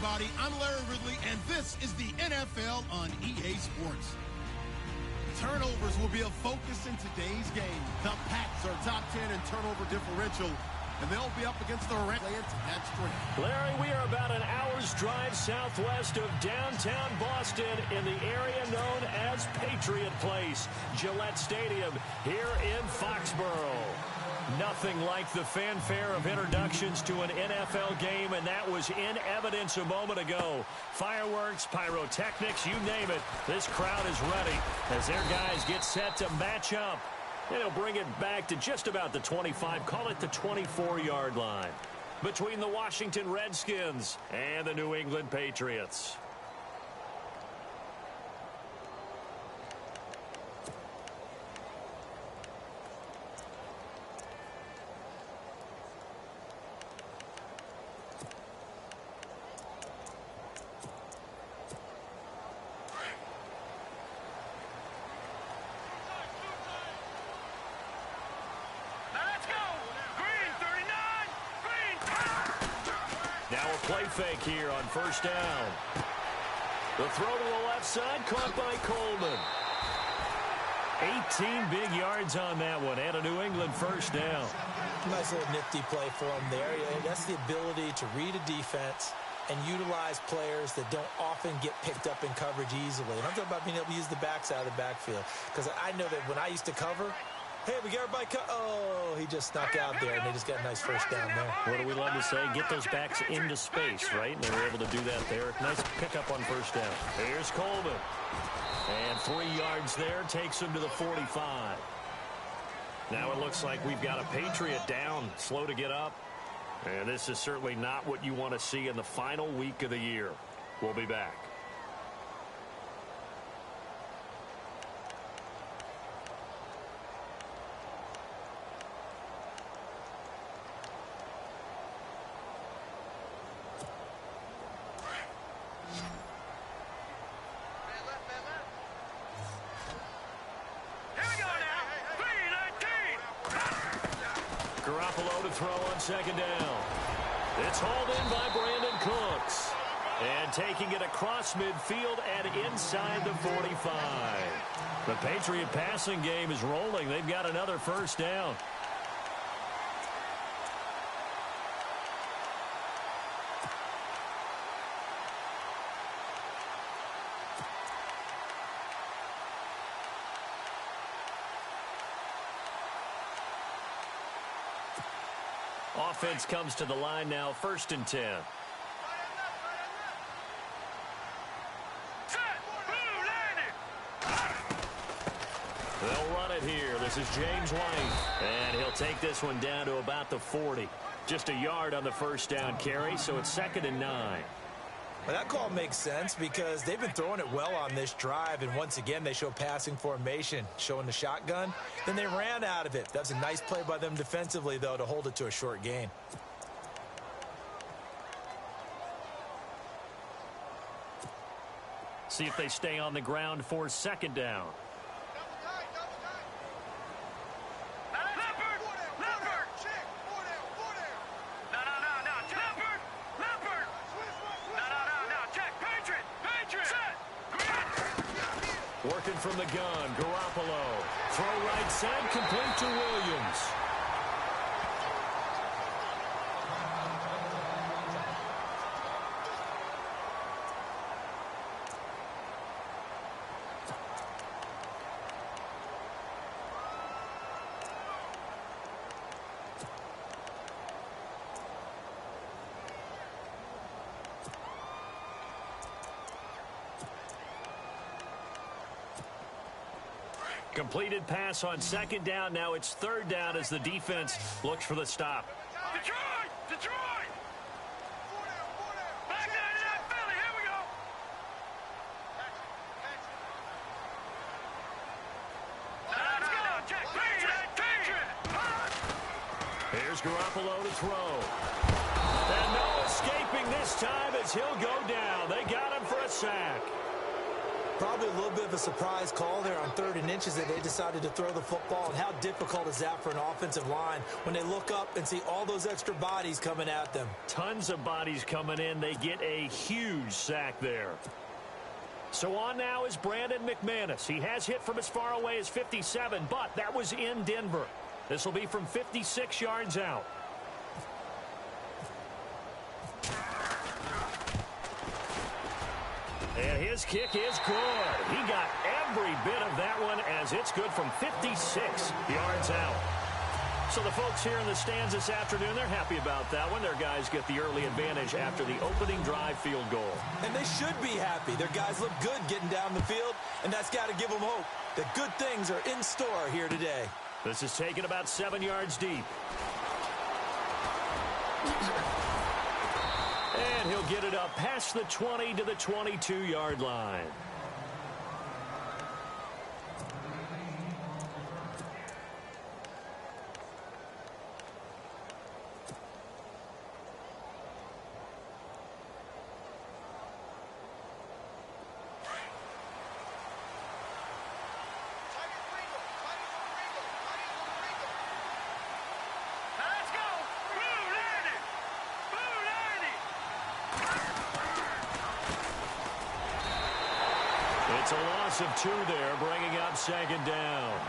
everybody. I'm Larry Ridley, and this is the NFL on EA Sports. Turnovers will be a focus in today's game. The Pats are top 10 in turnover differential, and they'll be up against the Redskins at strength. Larry, we are about an hour's drive southwest of downtown Boston in the area known as Patriot Place, Gillette Stadium, here in Foxborough. Nothing like the fanfare of introductions to an NFL game, and that was in evidence a moment ago. Fireworks, pyrotechnics, you name it. This crowd is ready as their guys get set to match up. And they'll bring it back to just about the 25, call it the 24-yard line, between the Washington Redskins and the New England Patriots. Now a play fake here on first down. The throw to the left side, caught by Coleman. 18 big yards on that one, and a New England first down. Nice little nifty play for him there. That's the ability to read a defense and utilize players that don't often get picked up in coverage easily. And I'm talking about being able to use the backside of the backfield. Because I know that when I used to cover, hey, we got everybody oh, he just snuck out there, and they just got a nice first down there. What do we love to say? Get those backs into space, right? And they were able to do that there. Nice pickup on first down. Here's Coleman. And 3 yards there takes him to the 45. Now it looks like we've got a Patriot down, slow to get up. And this is certainly not what you want to see in the final week of the year. We'll be back. Throw on second down. It's hauled in by Brandon Cooks. And taking it across midfield and inside the 45. The Patriot passing game is rolling. They've got another first down. Offense comes to the line now, 1st and 10. They'll run it here. This is James White. And he'll take this one down to about the 40. Just a yard on the first down carry, so it's 2nd and 9. Well, that call makes sense because they've been throwing it well on this drive, and once again they show passing formation, showing the shotgun. Then they ran out of it. That's a nice play by them defensively, though, to hold it to a short gain. See if they stay on the ground for 2nd down. Working from the gun, Garoppolo. Throw right side, complete to Williams. Completed pass on 2nd down. Now it's 3rd down as the defense looks for the stop. Detroit! Detroit! Back down to that Philly. Here we go. Let's go. Check. Here's Garoppolo to throw. And no escaping this time as he'll go down. They got him for a sack. Probably a little bit of a surprise call there on 3rd and inches that they decided to throw the football. And how difficult is that for an offensive line when they look up and see all those extra bodies coming at them? Tons of bodies coming in. They get a huge sack there. So on now is Brandon McManus. He has hit from as far away as 57, but that was in Denver. This will be from 56 yards out. And his kick is good. He got every bit of that one as it's good from 56 yards out. So the folks here in the stands this afternoon, they're happy about that one. Their guys get the early advantage after the opening drive field goal. And they should be happy. Their guys look good getting down the field, and that's got to give them hope that good things are in store here today. This is taken about 7 yards deep. And he'll get it up past the 20 to the 22-yard line. It's a loss of 2 there, bringing up 2nd down.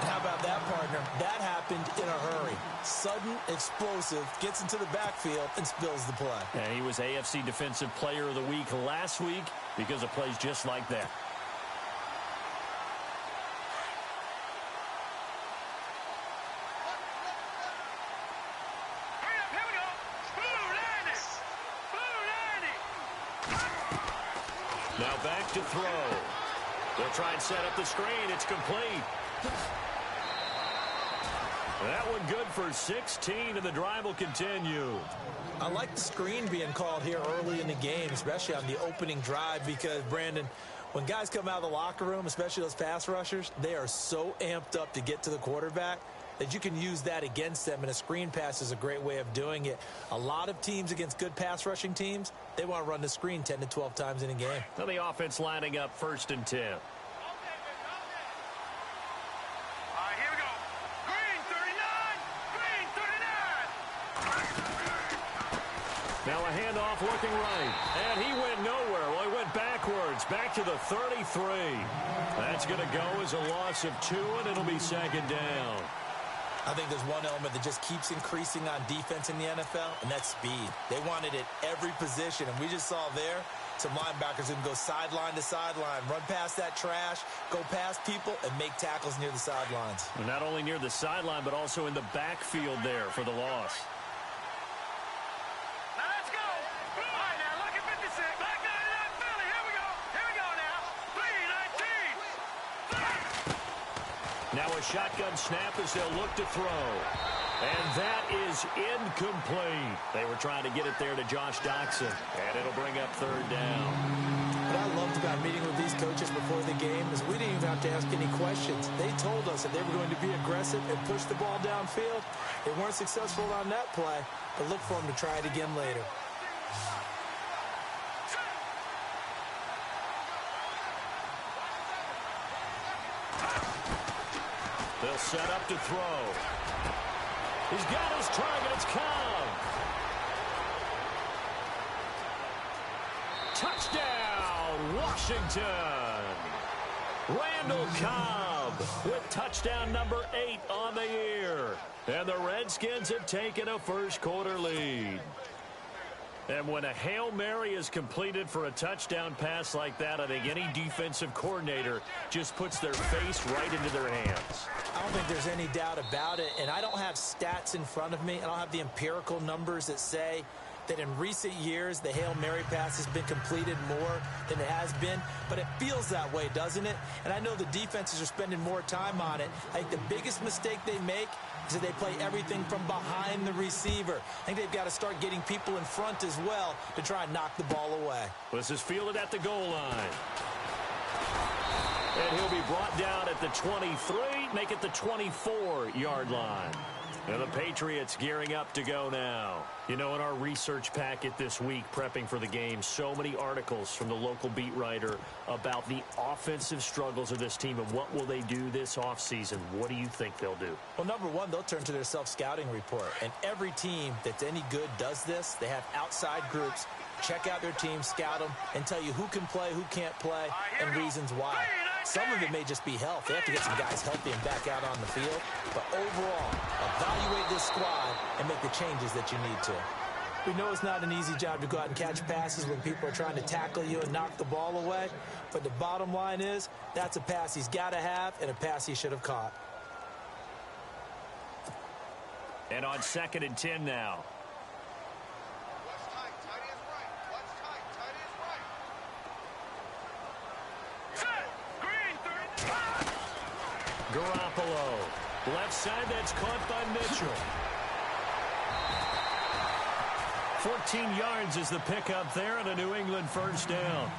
How about that, partner? That happened in a hurry. Sudden, explosive, gets into the backfield and spills the play. And he was AFC Defensive Player of the Week last week because of plays just like that. Now back to throw. They'll try and set up the screen. It's complete. That one good for 16, and the drive will continue. I like the screen being called here early in the game, especially on the opening drive, because, Brandon, when guys come out of the locker room, especially those pass rushers, they are so amped up to get to the quarterback that you can use that against them, and a screen pass is a great way of doing it. A lot of teams against good pass rushing teams, they want to run the screen 10 to 12 times in a game. Now the offense lining up 1st and 10. All right, here we go. Green 39. Green 39. Now a handoff looking right. And he went nowhere. Well, he went backwards. Back to the 33. That's going to go as a loss of 2, and it'll be 2nd down. I think there's one element that just keeps increasing on defense in the NFL, and that's speed. They want it at every position, and we just saw there some linebackers who can go sideline to sideline, run past that trash, go past people, and make tackles near the sidelines. Well, not only near the sideline, but also in the backfield there for the loss. Now let's go. All right, now look at 56. Back 99 Philly. Here we go. Here we go now. 3-19. Now a shotgun snap as they'll look to throw. And that is incomplete. They were trying to get it there to Josh Doxson. And it'll bring up 3rd down. What I loved about meeting with these coaches before the game is we didn't even have to ask any questions. They told us that they were going to be aggressive and push the ball downfield. They weren't successful on that play, but look for them to try it again later. They'll set up to throw. He's got his target. It's Cobb. Touchdown, Washington. Randall Cobb with touchdown number 8 on the year. And the Redskins have taken a first-quarter lead. And when a Hail Mary is completed for a touchdown pass like that, I think any defensive coordinator just puts their face right into their hands. I don't think there's any doubt about it, and I don't have stats in front of me. I don't have the empirical numbers that say that in recent years the Hail Mary pass has been completed more than it has been, but it feels that way, doesn't it? And I know the defenses are spending more time on it. I think the biggest mistake they make is that they play everything from behind the receiver. I think they've got to start getting people in front as well to try and knock the ball away. This is fielded at the goal line. And he'll be brought down at the 23, make it the 24-yard line. And the Patriots gearing up to go now. You know, in our research packet this week, prepping for the game, so many articles from the local beat writer about the offensive struggles of this team and what will they do this offseason. What do you think they'll do? Well, number one, they'll turn to their self-scouting report. And every team that's any good does this. They have outside groups. Check out their team, scout them, and tell you who can play, who can't play, and reasons why. Some of it may just be health. They have to get some guys healthy and back out on the field. But overall, evaluate this squad and make the changes that you need to. We know it's not an easy job to go out and catch passes when people are trying to tackle you and knock the ball away. But the bottom line is, that's a pass he's got to have and a pass he should have caught. And on 2nd and 10 now. Garoppolo. Left side, that's caught by Mitchell. 14 yards is the pickup there and a New England first down.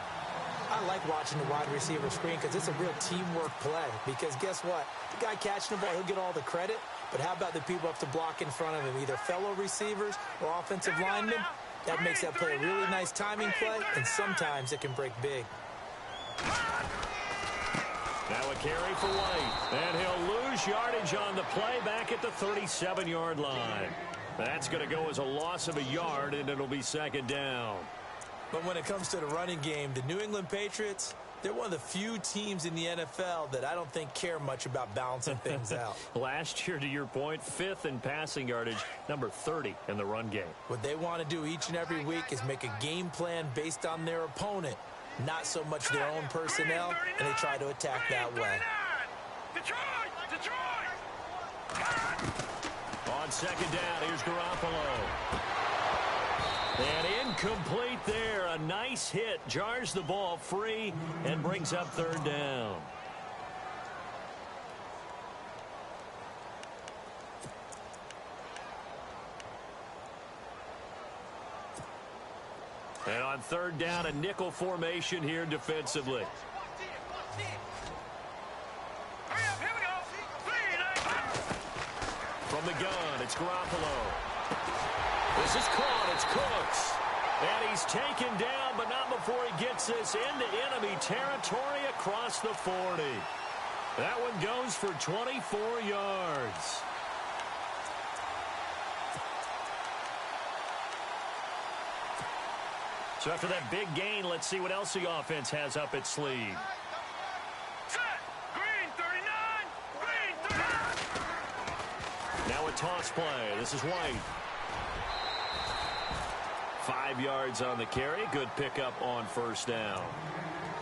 I like watching the wide receiver screen because it's a real teamwork play. Because guess what? The guy catching the ball, he'll get all the credit. But how about the people up to block in front of him, either fellow receivers or offensive linemen? That makes that play a really nice timing play, and sometimes it can break big. Now a carry for White, and he'll lose yardage on the play back at the 37-yard line. That's going to go as a loss of a yard, and it'll be 2nd down. But when it comes to the running game, the New England Patriots, they're one of the few teams in the NFL that I don't think care much about balancing things out. Last year, to your point, 5th in passing yardage, number 30 in the run game. What they want to do each and every week is make a game plan based on their opponent, not so much their own personnel, and they try to attack that way. On 2nd down, here's Garoppolo. And incomplete there. A nice hit. Jars the ball free and brings up 3rd down. And on 3rd down, a nickel formation here defensively. From the gun, it's Garoppolo. This is caught. It's Cooks. And he's taken down, but not before he gets this into enemy territory across the 40. That one goes for 24 yards. So after that big gain, let's see what else the offense has up its sleeve. Now a toss play. This is White. 5 yards on the carry. Good pickup on 1st down.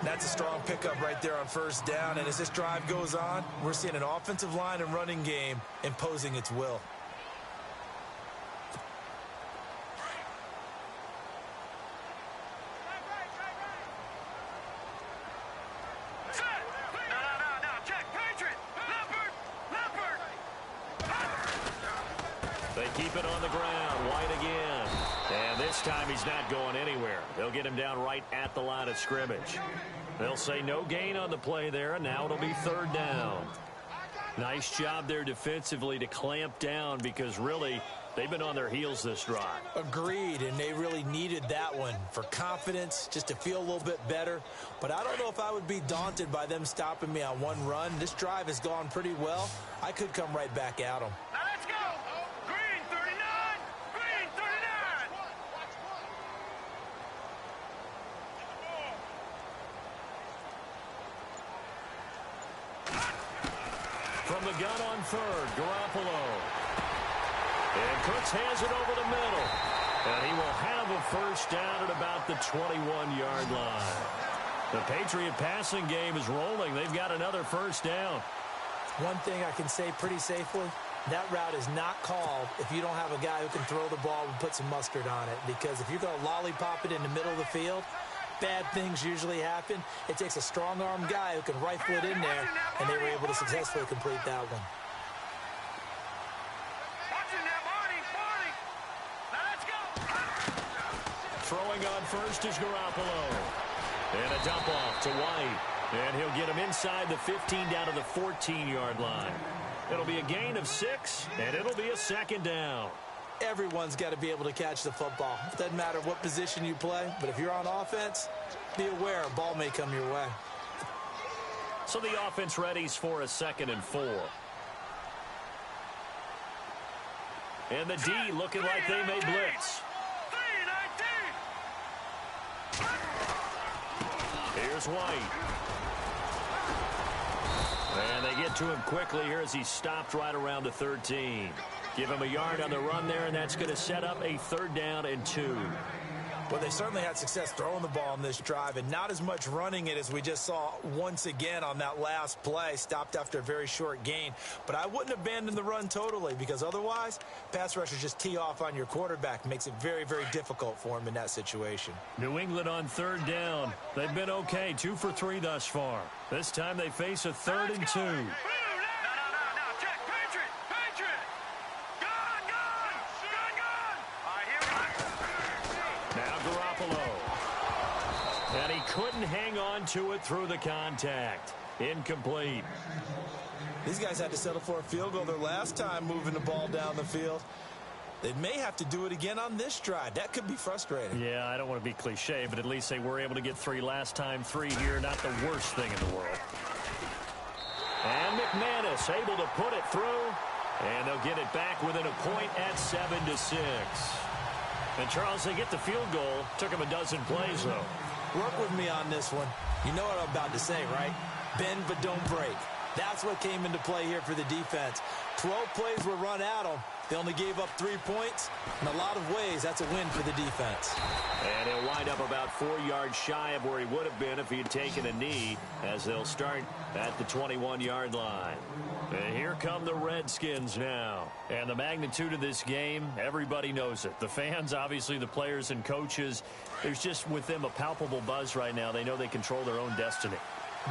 That's a strong pickup right there on 1st down. And as this drive goes on, we're seeing an offensive line and running game imposing its will. They keep it on the ground. White again. And this time he's not going anywhere. They'll get him down right at the line of scrimmage. They'll say no gain on the play there, and now it'll be 3rd down. Nice job there defensively to clamp down because really they've been on their heels this drive. Agreed, and they really needed that one for confidence, just to feel a little bit better. But I don't know if I would be daunted by them stopping me on one run. This drive has gone pretty well. I could come right back at them. Now let's go. Green 39. Green 39. From the gun on 3rd, Garoppolo. And Cooks has it over the middle. And he will have a 1st down at about the 21-yard line. The Patriot passing game is rolling. They've got another 1st down. One thing I can say pretty safely, that route is not called if you don't have a guy who can throw the ball and put some mustard on it. Because if you're going to lollipop it in the middle of the field, bad things usually happen. It takes a strong-arm guy who can rifle it in there, and they were able to successfully complete that one. Throwing on 1st is Garoppolo. And a dump-off to White. And he'll get him inside the 15 down to the 14-yard line. It'll be a gain of 6, and it'll be a second down. Everyone's got to be able to catch the football. It doesn't matter what position you play, but if you're on offense, be aware a ball may come your way. So the offense readies for a 2nd and 4. And the D looking like they may blitz. Here's White. And they get to him quickly here as he stopped right around the 13. Give him a yard on the run there, and that's going to set up a 3rd down and 2. Well, they certainly had success throwing the ball in this drive, and not as much running it as we just saw once again on that last play. Stopped after a very short gain. But I wouldn't abandon the run totally, because otherwise, pass rushers just tee off on your quarterback. Makes it very, very difficult for him in that situation. New England on 3rd down. They've been okay, 2 for 3 thus far. This time they face a 3rd and 2. And he couldn't hang on to it through the contact. Incomplete. These guys had to settle for a field goal their last time moving the ball down the field. They may have to do it again on this drive. That could be frustrating. Yeah, I don't want to be cliche, but at least they were able to get 3 last time. 3 here, not the worst thing in the world. And McManus able to put it through. And they'll get it back within a point at 7-6. And, Charles, they get the field goal. Took them a dozen plays, though. Work with me on this one. You know what I'm about to say, right? Bend but don't break. That's what came into play here for the defense. 12 plays were run at them. They only gave up 3 points. In a lot of ways, that's a win for the defense. And he'll wind up about 4 yards shy of where he would have been if he had taken a knee, as they'll start at the 21-yard line. And here come the Redskins now. And the magnitude of this game, everybody knows it. The fans, obviously the players and coaches, there's just with them a palpable buzz right now. They know they control their own destiny.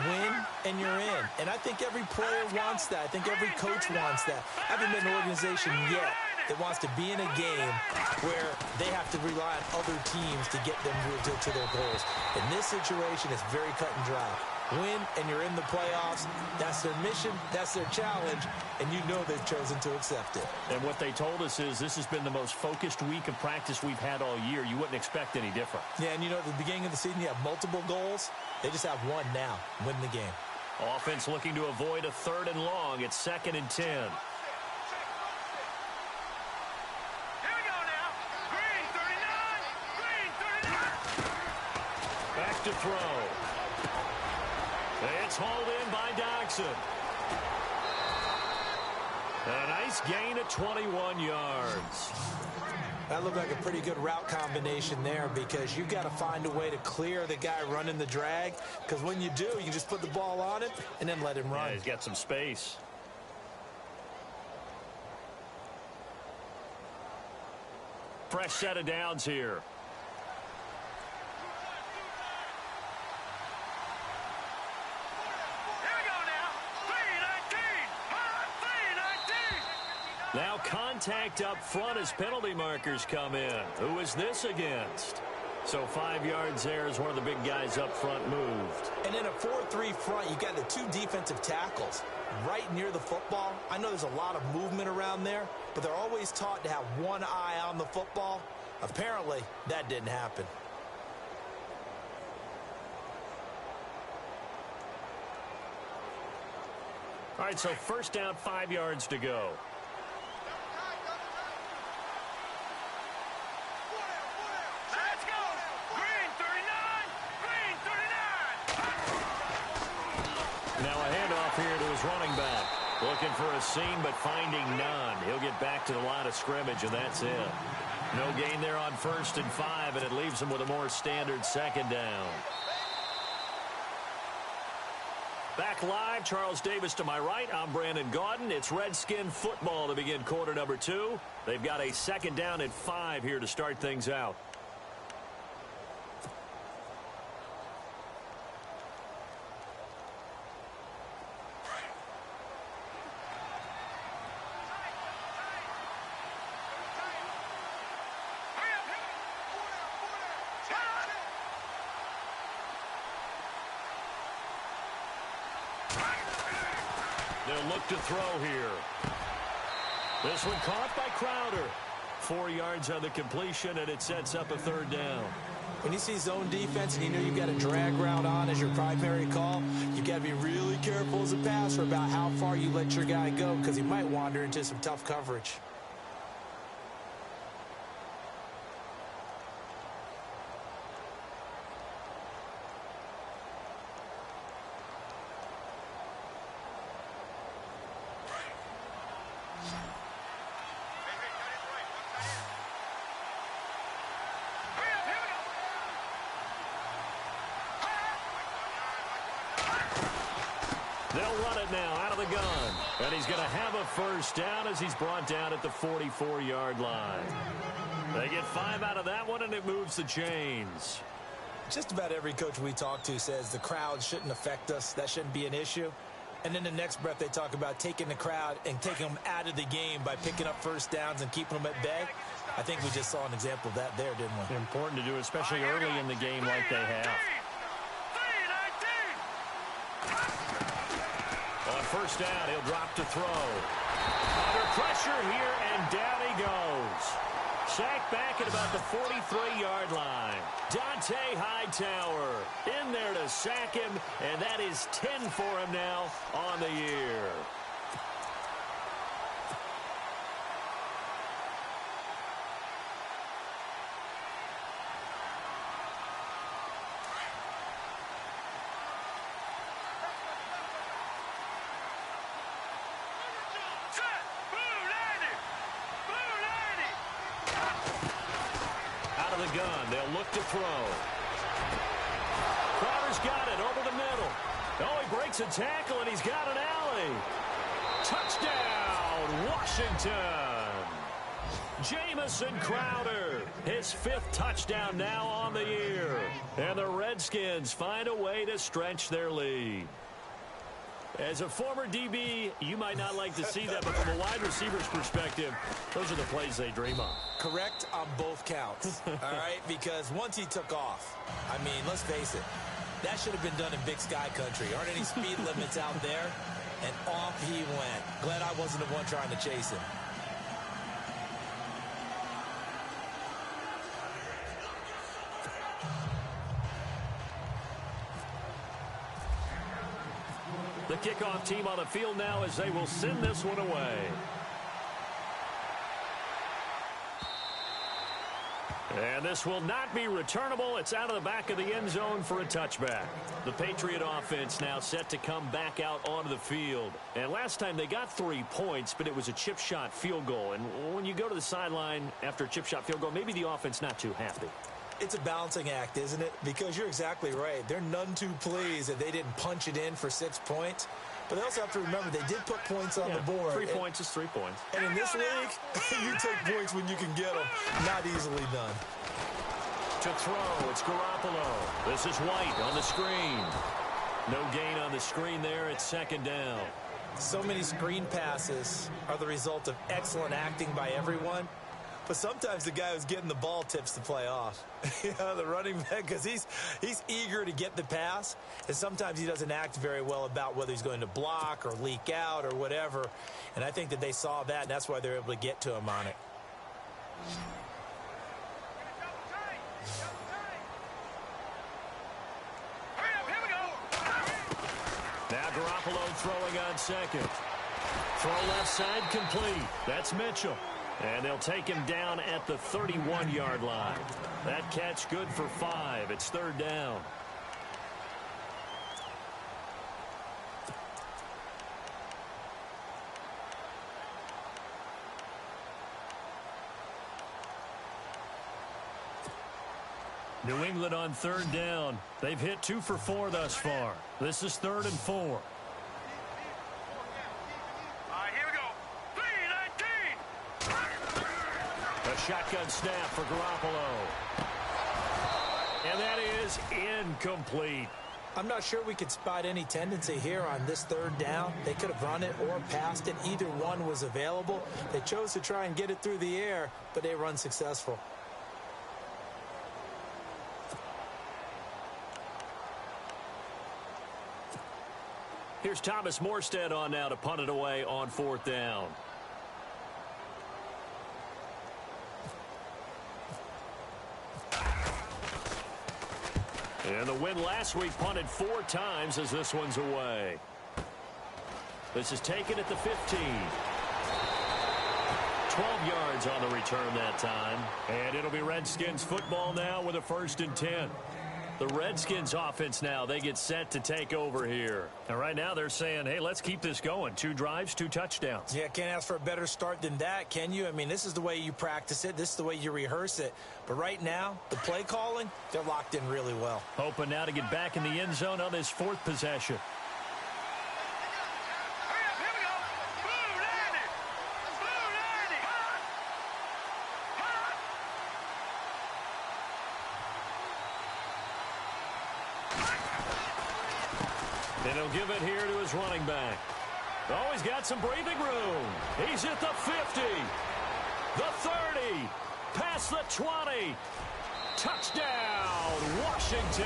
Win, and you're in. And I think every player wants that. I think every coach wants that. I haven't been an organization yet that wants to be in a game where they have to rely on other teams to get them to their goals. In this situation, it's very cut and dry. Win, and you're in the playoffs. That's their mission. That's their challenge. And you know they've chosen to accept it. And what they told us is this has been the most focused week of practice we've had all year. You wouldn't expect any different. Yeah, and you know, at the beginning of the season, you have multiple goals. They just have one now. Win the game. Offense looking to avoid a 3rd and long. It's 2nd and 10. Here we go now. Green 39. Green 39. Back to throw. It's hauled in by Doxson. A nice gain of 21 yards. That looked like a pretty good route combination there, because you've got to find a way to clear the guy running the drag, because when you do, you can just put the ball on him and then let him run. Yeah, he's got some space. Fresh set of downs here. Now contact up front as penalty markers come in. Who is this against? So 5 yards there as one of the big guys up front moved. And in a 4-3 front, you've got the 2 defensive tackles right near the football. I know there's a lot of movement around there, but they're always taught to have one eye on the football. Apparently, that didn't happen. All right, so 1st down, 5 yards to go. Here to his running back. Looking for a seam, but finding none. He'll get back to the line of scrimmage, and that's it. No gain there on 1st and 5, and it leaves him with a more standard 2nd down. Back live, Charles Davis to my right. I'm Brandon Gaudin. It's Redskin football to begin quarter number 2. They've got a 2nd down and 5 here to start things out. They'll look to throw here. This one caught by Crowder. 4 yards on the completion, and it sets up a third down. When you see zone defense and you know you've got a drag route on as your primary call, you've got to be really careful as a passer about how far you let your guy go because he might wander into some tough coverage. They'll run it now out of the gun. And he's going to have a first down as he's brought down at the 44-yard line. They get 5 out of that one, and it moves the chains. Just about every coach we talk to says the crowd shouldn't affect us. That shouldn't be an issue. And then the next breath they talk about taking the crowd and taking them out of the game by picking up first downs and keeping them at bay. I think we just saw an example of that there, didn't we? Important to do, especially early in the game like they have. On first down, he'll drop to throw. Under pressure here, and down he goes. Sacked back at about the 43-yard line. Dante Hightower in there to sack him, and that is 10 for him now on the year. Gun. They'll look to throw. Crowder's got it over the middle. Oh, he breaks a tackle, and he's got an alley. Touchdown, Washington. Jamison Crowder, his 5th touchdown now on the year. And the Redskins find a way to stretch their lead. As a former DB, you might not like to see that, but from a wide receiver's perspective, those are the plays they dream of. Correct on both counts, all right? Because once he took off, I mean, let's face it, that should have been done in Big Sky country. Aren't any speed limits out there? And off he went. Glad I wasn't the one trying to chase him. The kickoff team on the field now as they will send this one away. And this will not be returnable. It's out of the back of the end zone for a touchback. The Patriot offense now set to come back out onto the field. And last time they got 3 points, but it was a chip shot field goal. And when you go to the sideline after a chip shot field goal, maybe the offense not too happy. It's a balancing act, isn't it? Because you're exactly right. They're none too pleased that they didn't punch it in for 6 points. But they also have to remember they did put points on the board. 3 points is 3 points. And in this league, you take points when you can get them. Not easily done. To throw, it's Garoppolo. This is White on the screen. No gain on the screen there. It's 2nd down. So many screen passes are the result of excellent acting by everyone. But sometimes the guy who's getting the ball tips the play off. You know, the running back, because he's eager to get the pass, and sometimes he doesn't act very well about whether he's going to block or leak out or whatever. And I think that they saw that, and that's why they're able to get to him on it. Now Garoppolo throwing on 2nd. Throw left side complete. That's Mitchell. And they'll take him down at the 31-yard line. That catch good for 5. It's 3rd down. New England on 3rd down. They've hit 2 for 4 thus far. This is 3rd and 4. Shotgun snap for Garoppolo. And that is incomplete. I'm not sure we could spot any tendency here on this 3rd down. They could have run it or passed it. Either one was available. They chose to try and get it through the air, but they were unsuccessful. Here's Thomas Morstead on now to punt it away on 4th down. And the win last week punted 4 times as this one's away. This is taken at the 15. 12 yards on the return that time. And it'll be Redskins football now with a 1st and 10. The Redskins offense now, they get set to take over here. And right now they're saying, hey, let's keep this going. 2 drives, 2 touchdowns. Yeah, can't ask for a better start than that, can you? I mean, this is the way you practice it. This is the way you rehearse it. But right now, the play calling, they're locked in really well. Hoping now to get back in the end zone on this 4th possession. And he'll give it here to his running back. Oh, he's got some breathing room. He's at the 50, the 30, past the 20. Touchdown, Washington.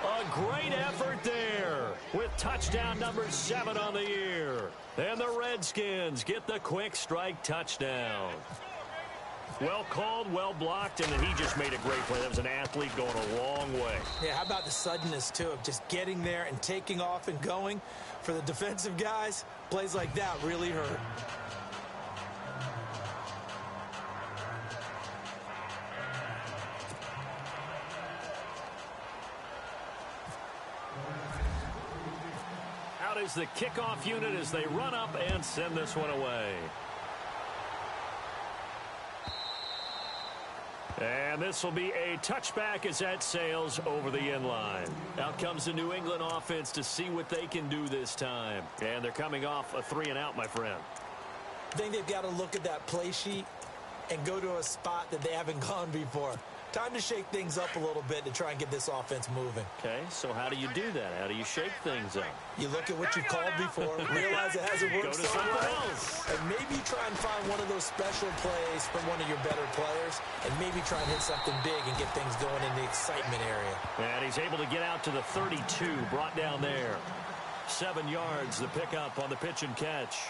A great effort there with touchdown number 7 on the year. And the Redskins get the quick strike touchdown. Well called, well blocked, and then he just made a great play. That was an athlete going a long way. Yeah, how about the suddenness, too, of just getting there and taking off and going? For the defensive guys, plays like that really hurt. Out is the kickoff unit as they run up and send this one away. And this will be a touchback as that sails over the end line. Out comes the New England offense to see what they can do this time. And they're coming off a 3-and-out, my friend. I think they've got to look at that play sheet and go to a spot that they haven't gone before. Time to shake things up a little bit to try and get this offense moving. Okay, so how do you do that? How do you shake things up? You look at what you called before, realize it hasn't worked Go to something else. and maybe try and find one of those special plays from one of your better players, and maybe try and hit something big and get things going in the excitement area. And he's able to get out to the 32, brought down there. 7 yards, the pickup on the pitch and catch.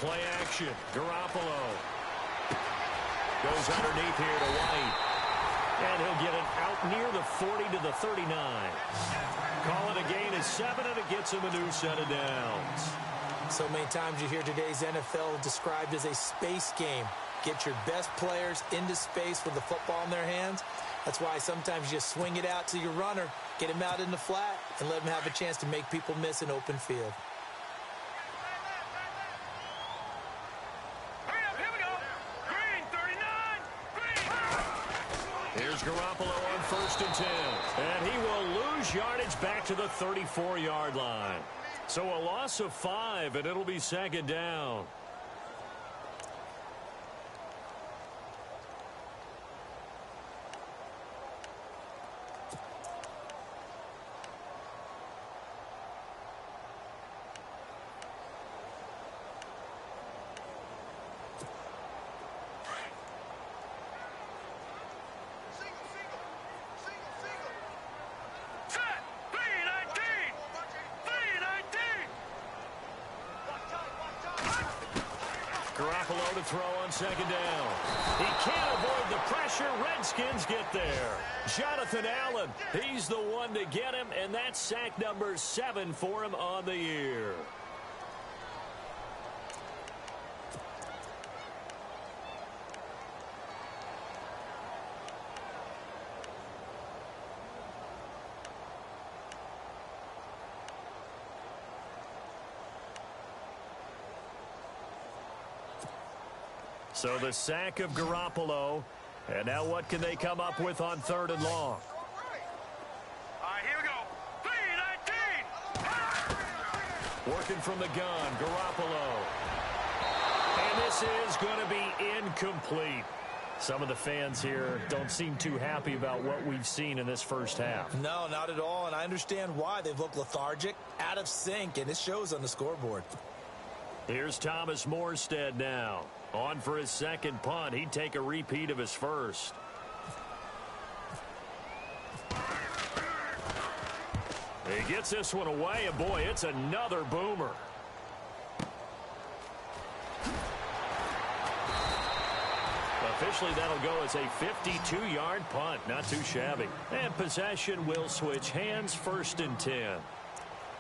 Play action. Garoppolo goes underneath here to White. And he'll get it out near the 40 to the 39. Call it a gain of 7, and it gets him a new set of downs. So many times you hear today's NFL described as a space game. Get your best players into space with the football in their hands. That's why sometimes you swing it out to your runner, get him out in the flat, and let him have a chance to make people miss an open field. Here's Garoppolo on 1st and 10. And he will lose yardage back to the 34-yard line. So a loss of 5, and it'll be 2nd down. Garoppolo to throw on 2nd down. He can't avoid the pressure. Redskins get there. Jonathan Allen, he's the one to get him, and that's sack number 7 for him on the year. So the sack of Garoppolo. And now what can they come up with on 3rd and long? All right, here we go. 3-19. Working from the gun, Garoppolo. And this is going to be incomplete. Some of the fans here don't seem too happy about what we've seen in this first half. No, not at all, and I understand why. They've looked lethargic, out of sync, and it shows on the scoreboard. Here's Thomas Morstead now. On for his second punt. He'd take a repeat of his first. He gets this one away, and boy, it's another boomer. Officially, that'll go as a 52-yard punt. Not too shabby. And possession will switch hands, 1st and 10.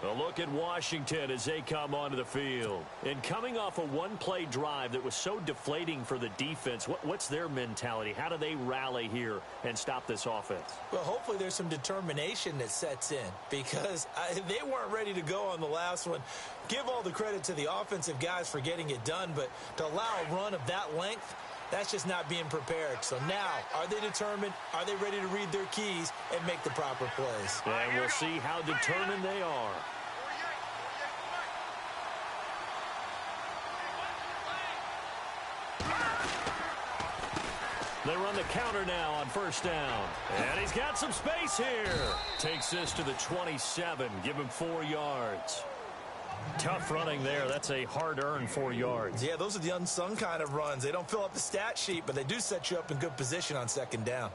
A look at Washington as they come onto the field. And coming off a one-play drive that was so deflating for the defense, what's their mentality? How do they rally here and stop this offense? Well, hopefully there's some determination that sets in because they weren't ready to go on the last one. Give all the credit to the offensive guys for getting it done, but to allow a run of that length, that's just not being prepared. So now, are they determined? Are they ready to read their keys and make the proper plays? And we'll see how determined they are. They run the counter now on 1st down. And he's got some space here. Takes this to the 27. Give him 4 yards. Tough running there. That's a hard-earned 4 yards. Yeah, those are the unsung kind of runs. They don't fill up the stat sheet, but they do set you up in good position on 2nd down.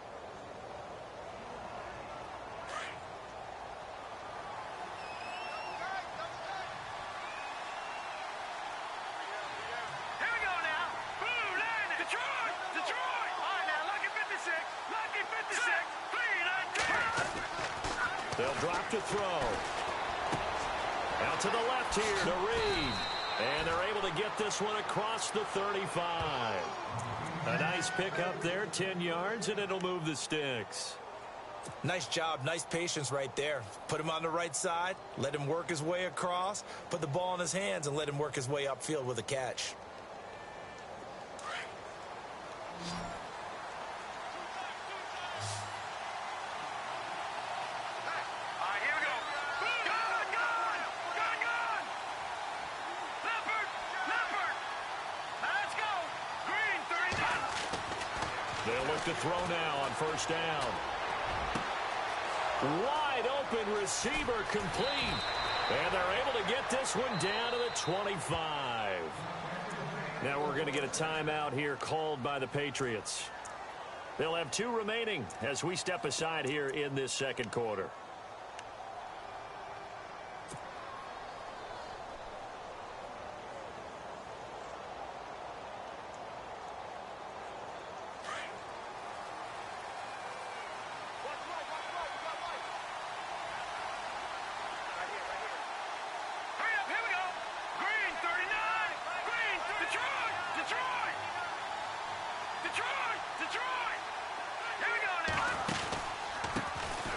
Here we go now. Blue line. Detroit. Detroit. All right, now, lucky 56. Lucky 56. Clean and clear. They'll drop to throw. Out to the left here to Reed. And they're able to get this one across the 35. A nice pick up there, 10 yards, and it'll move the sticks. Nice job, nice patience right there. Put him on the right side, let him work his way across, put the ball in his hands, and let him work his way upfield with a catch. They'll look to throw now on 1st down. Wide open receiver complete. And they're able to get this one down to the 25. Now we're going to get a timeout here called by the Patriots. They'll have 2 remaining as we step aside here in this 2nd quarter.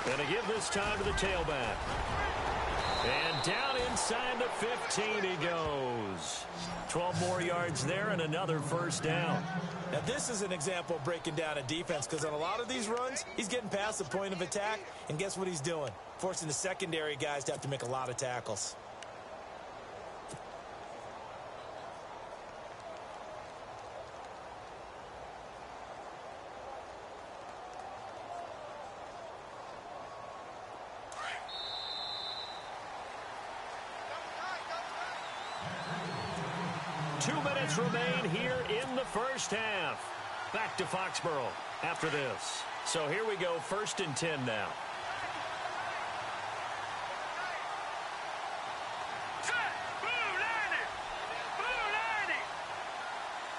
And to give this time to the tailback. And down inside the 15 he goes. 12 more yards there and another 1st down. Now this is an example of breaking down a defense because on a lot of these runs, he's getting past the point of attack, and guess what he's doing? Forcing the secondary guys to have to make a lot of tackles. Remain here in the 1st half. Back to Foxborough after this. So here we go, 1st and 10 now. Set. Blue landing. Blue landing.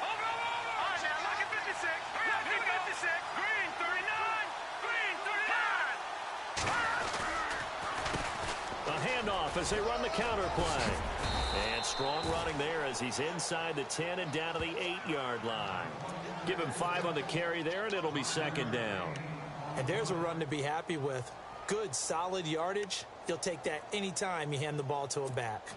Over. All right, now, lucky 56. Lucky 56. Green 39. Green 39. A handoff as they run the counter play. And strong running there as he's inside the 10 and down to the 8-yard line. Give him 5 on the carry there, and it'll be 2nd down. And there's a run to be happy with. Good, solid yardage. You'll take that anytime you hand the ball to him back.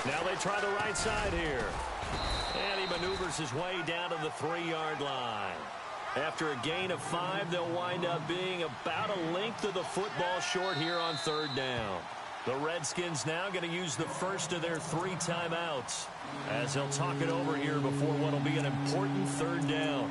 Now they try the right side here. And he maneuvers his way down to the 3-yard line. After a gain of 5, they'll wind up being about a length of the football short here on 3rd down. The Redskins now going to use the first of their 3 timeouts as they'll talk it over here before what will be an important 3rd down.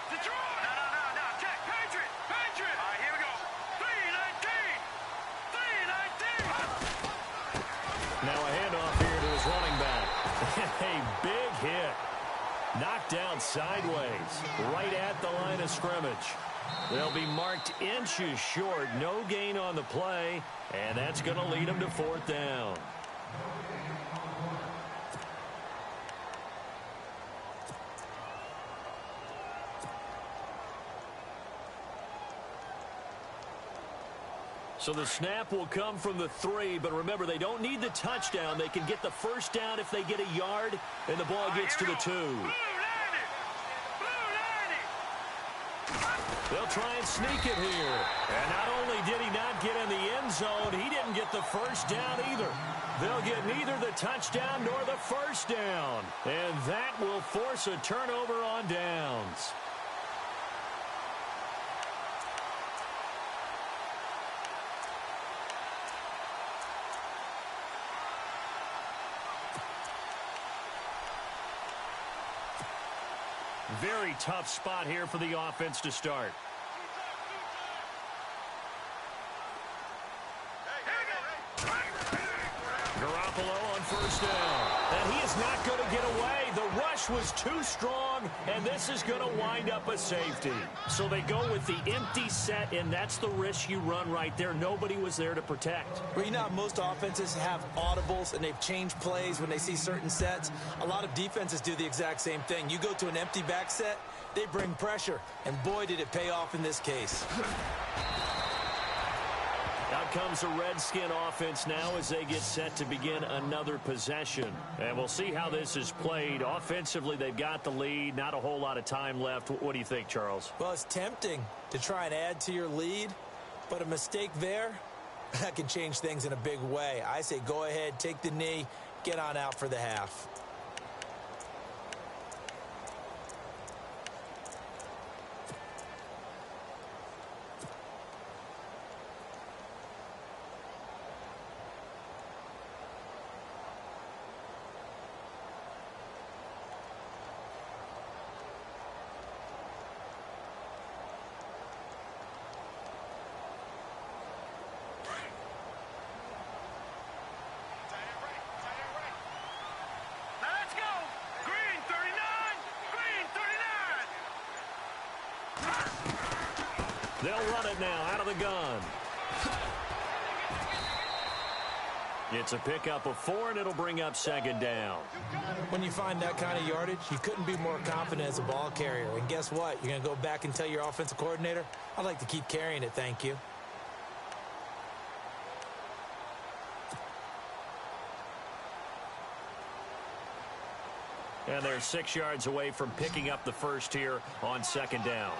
Detroit! No. Check. Patriot! All right, here we go. 3-19! Now a handoff here to his running back. A big hit. Knocked down sideways, right at the line of scrimmage. They'll be marked inches short. No gain on the play, and that's going to lead them to 4th down. So the snap will come from the 3, but remember, they don't need the touchdown. They can get the 1st down if they get a yard, and the ball gets to the 2. They'll try and sneak it here. And not only did he not get in the end zone, he didn't get the 1st down either. They'll get neither the touchdown nor the 1st down. And that will force a turnover on downs. Very tough spot here for the offense to start. Garoppolo on 1st down. And he is not going to get away. The rush was too strong, and this is going to wind up a safety. So they go with the empty set, and that's the risk you run right there. Nobody was there to protect. Well, you know how most offenses have audibles, and they've changed plays when they see certain sets. A lot of defenses do the exact same thing. You go to an empty back set, they bring pressure, and boy, did it pay off in this case. Out comes the Redskin offense now as they get set to begin another possession. And we'll see how this is played. Offensively, they've got the lead. Not a whole lot of time left. What do you think, Charles? Well, it's tempting to try and add to your lead, but a mistake there, that can change things in a big way. I say go ahead, take the knee, get on out for the half. They'll run it now out of the gun. It's a pickup of 4, and it'll bring up 2nd down. When you find that kind of yardage, you couldn't be more confident as a ball carrier. And guess what? You're going to go back and tell your offensive coordinator, I'd like to keep carrying it, thank you. And they're 6 yards away from picking up the first here on 2nd down.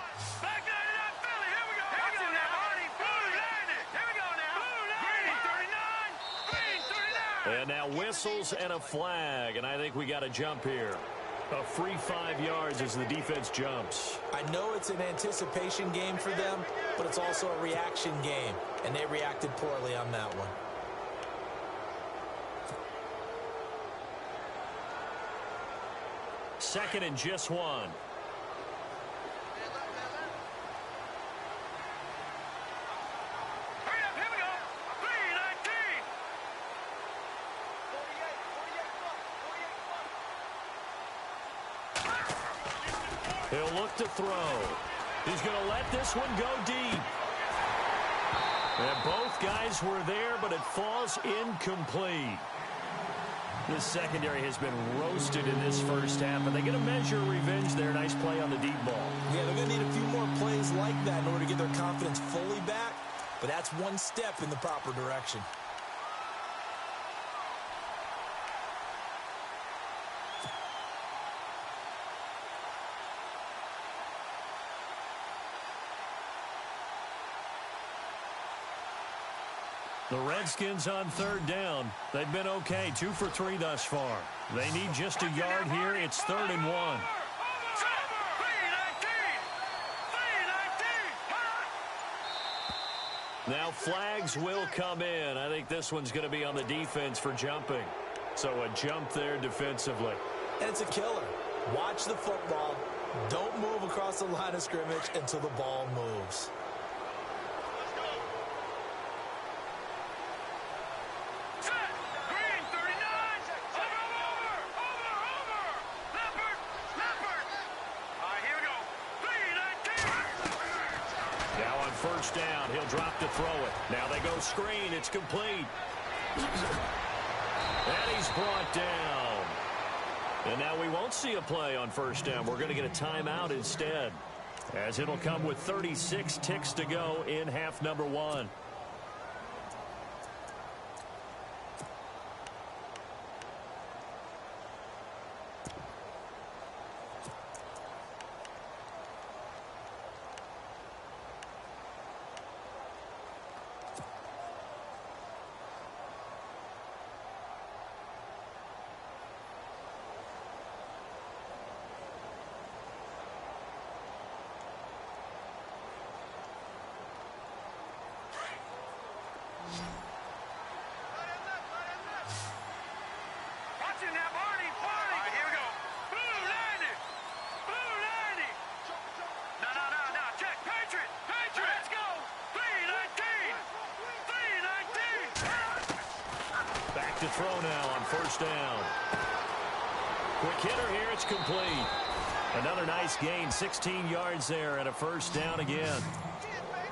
And now whistles and a flag, and I think we got a jump here. A free 5 yards as the defense jumps. I know it's an anticipation game for them, but it's also a reaction game, and they reacted poorly on that one. Second and just 1. He'll look to throw. He's going to let this one go deep. And both guys were there, but it falls incomplete. This secondary has been roasted in this first half, but they get a measure of revenge there. Nice play on the deep ball. Yeah, they're going to need a few more plays like that in order to get their confidence fully back, but that's one step in the proper direction. The Redskins on third down. They've been okay, 2 for 3 thus far. They need just a yard here. It's 3rd and 1. Now flags will come in. I think this one's going to be on the defense for jumping. So a jump there defensively. And it's a killer. Watch the football. Don't move across the line of scrimmage until the ball moves. First down, he'll drop to throw it. Now they go screen, it's complete. And he's brought down. And now we won't see a play on first down. We're going to get a timeout instead, as it'll come with 36 ticks to go in half number 1. To throw now on first down. Quick hitter here, it's complete. Another nice gain, 16 yards there and a first down again.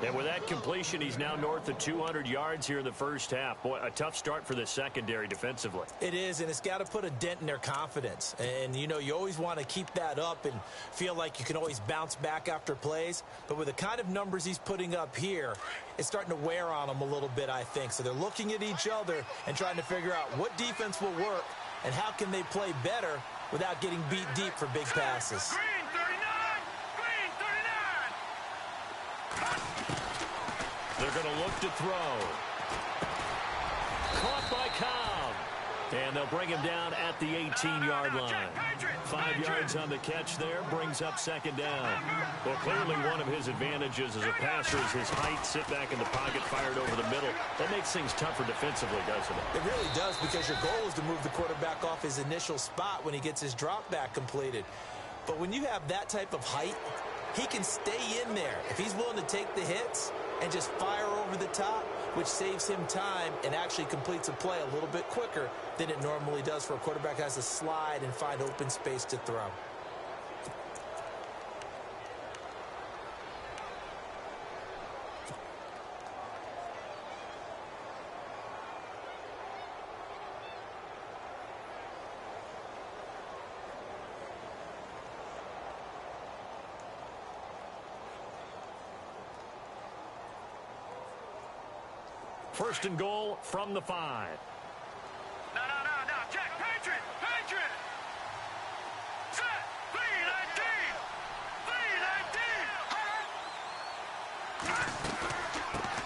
And with that completion, he's now north of 200 yards here in the first half. Boy, a tough start for the secondary defensively. It is, and it's got to put a dent in their confidence. And, you know, you always want to keep that up and feel like you can always bounce back after plays. But with the kind of numbers he's putting up here, it's starting to wear on them a little bit, I think. So they're looking at each other and trying to figure out what defense will work and how can they play better without getting beat deep for big passes. They're going to look to throw. Caught by Cobb. And they'll bring him down at the 18-yard line. 5 yards on the catch there, brings up second down. Well, clearly one of his advantages as a passer is his height, sit back in the pocket, fired over the middle. That makes things tougher defensively, doesn't it? It really does, because your goal is to move the quarterback off his initial spot when he gets his drop back completed. But when you have that type of height, he can stay in there if he's willing to take the hits and just fire over the top, which saves him time and actually completes a play a little bit quicker than it normally does for a quarterback who has to slide and find open space to throw. First and goal from the 5. No, check, Patriot! Set, 3-19!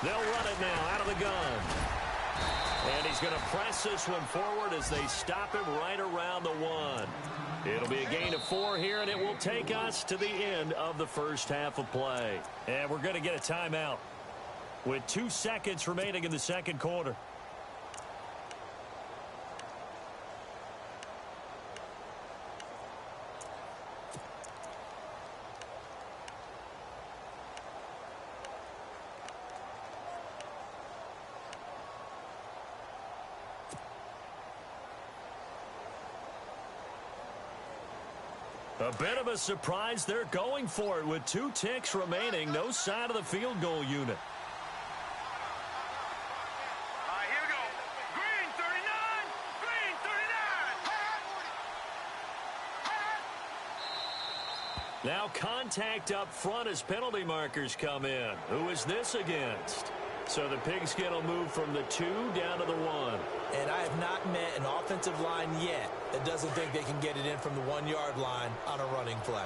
They'll run it now out of the gun. And he's going to press this one forward as they stop him right around the 1. It'll be a gain of 4 here, and it will take us to the end of the first half of play. And we're going to get a timeout with 2 seconds remaining in the second quarter. A bit of a surprise. They're going for it with 2 ticks remaining. No sign of the field goal unit. Now contact up front as penalty markers come in. Who is this against? So the pigskin will move from the 2 down to the 1. And I have not met an offensive line yet that doesn't think they can get it in from the 1-yard line on a running play.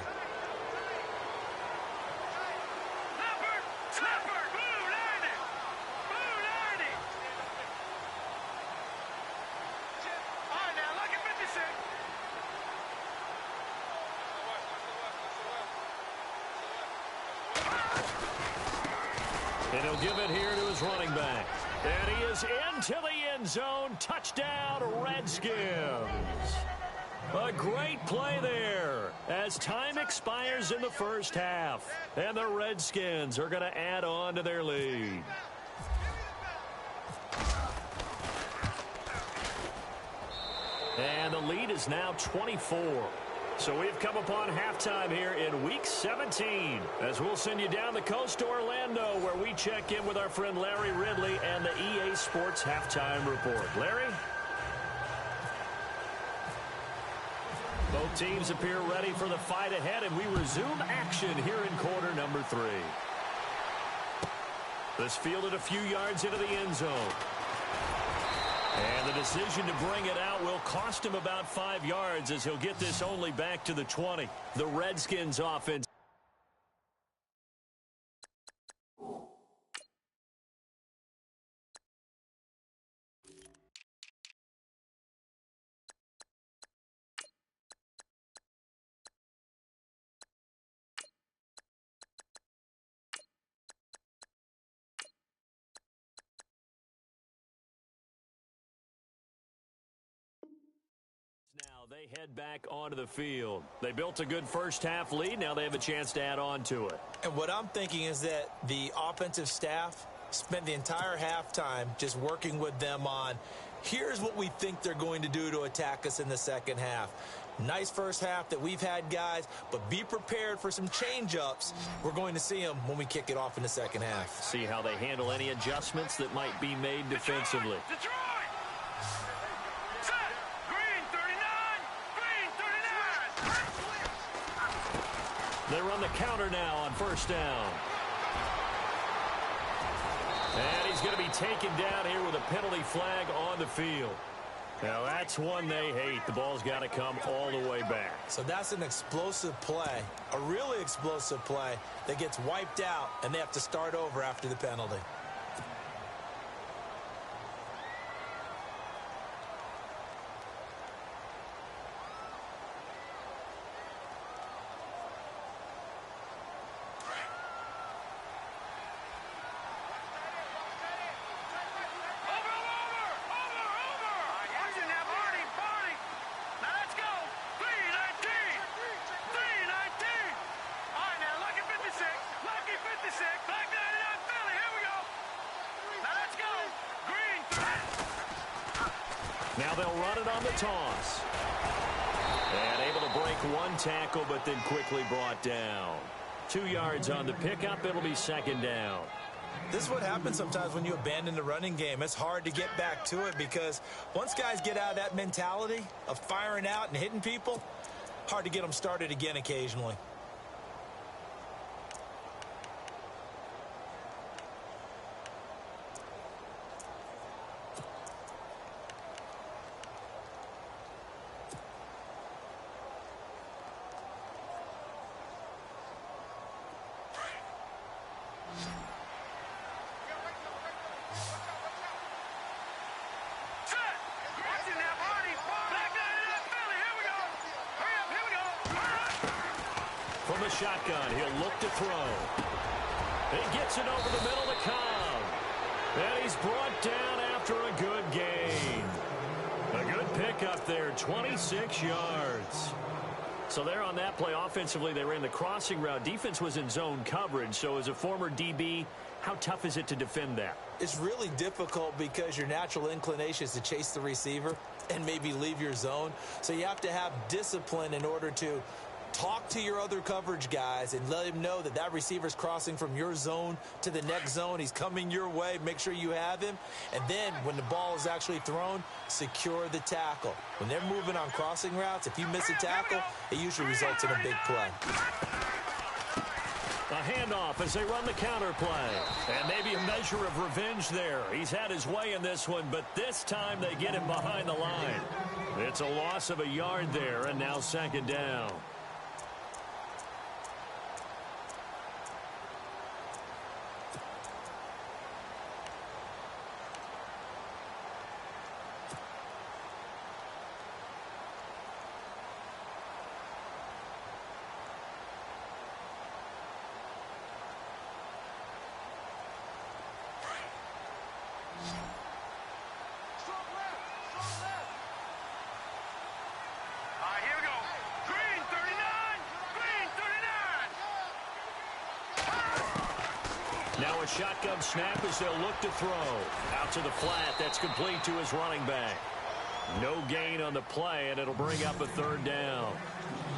And he'll give it here to his running back. And he is into the end zone. Touchdown, Redskins. A great play there as time expires in the first half. And the Redskins are going to add on to their lead. And the lead is now 24. So we've come upon halftime here in Week 17 as we'll send you down the coast to Orlando where we check in with our friend Larry Ridley and the EA Sports Halftime Report. Larry? Both teams appear ready for the fight ahead, and we resume action here in quarter number 3. This fielded a few yards into the end zone. And the decision to bring it out will cost him about 5 yards as he'll get this only back to the 20. The Redskins offense. Now they head back onto the field. They built a good first half lead. Now they have a chance to add on to it. And what I'm thinking is that the offensive staff spent the entire halftime just working with them on, here's what we think they're going to do to attack us in the second half. Nice first half that we've had, guys, but be prepared for some change-ups. We're going to see them when we kick it off in the second half. See how they handle any adjustments that might be made defensively. Detroit! Set! Green 39! Green 39! They run the counter now on first down. And he's going to be taken down here with a penalty flag on the field. Now that's one they hate. The ball's got to come all the way back. So that's an explosive play, a really explosive play that gets wiped out, and they have to start over after the penalty. Now they'll run it on the toss. And able to break one tackle, but then quickly brought down. 2 yards on the pickup. It'll be second down. This is what happens sometimes when you abandon the running game. It's hard to get back to it because once guys get out of that mentality of firing out and hitting people, hard to get them started again occasionally. From the shotgun, he'll look to throw. He gets it over the middle to Cobb. And he's brought down after a good gain. A good pickup there, 26 yards. So there on that play, offensively, they ran the crossing route. Defense was in zone coverage. So as a former DB, how tough is it to defend that? It's really difficult because your natural inclination is to chase the receiver and maybe leave your zone. So you have to have discipline in order to talk to your other coverage guys and let him know that that receiver's crossing from your zone to the next zone. He's coming your way. Make sure you have him. And then when the ball is actually thrown, secure the tackle. When they're moving on crossing routes, if you miss a tackle, it usually results in a big play. A handoff as they run the counter play. And maybe a measure of revenge there. He's had his way in this one, but this time they get him behind the line. It's a loss of a yard there, and now second down. Here we go. Green 39. Green 39. Now a shotgun snap as they'll look to throw. Out to the flat. That's complete to his running back. No gain on the play, and it'll bring up a third down.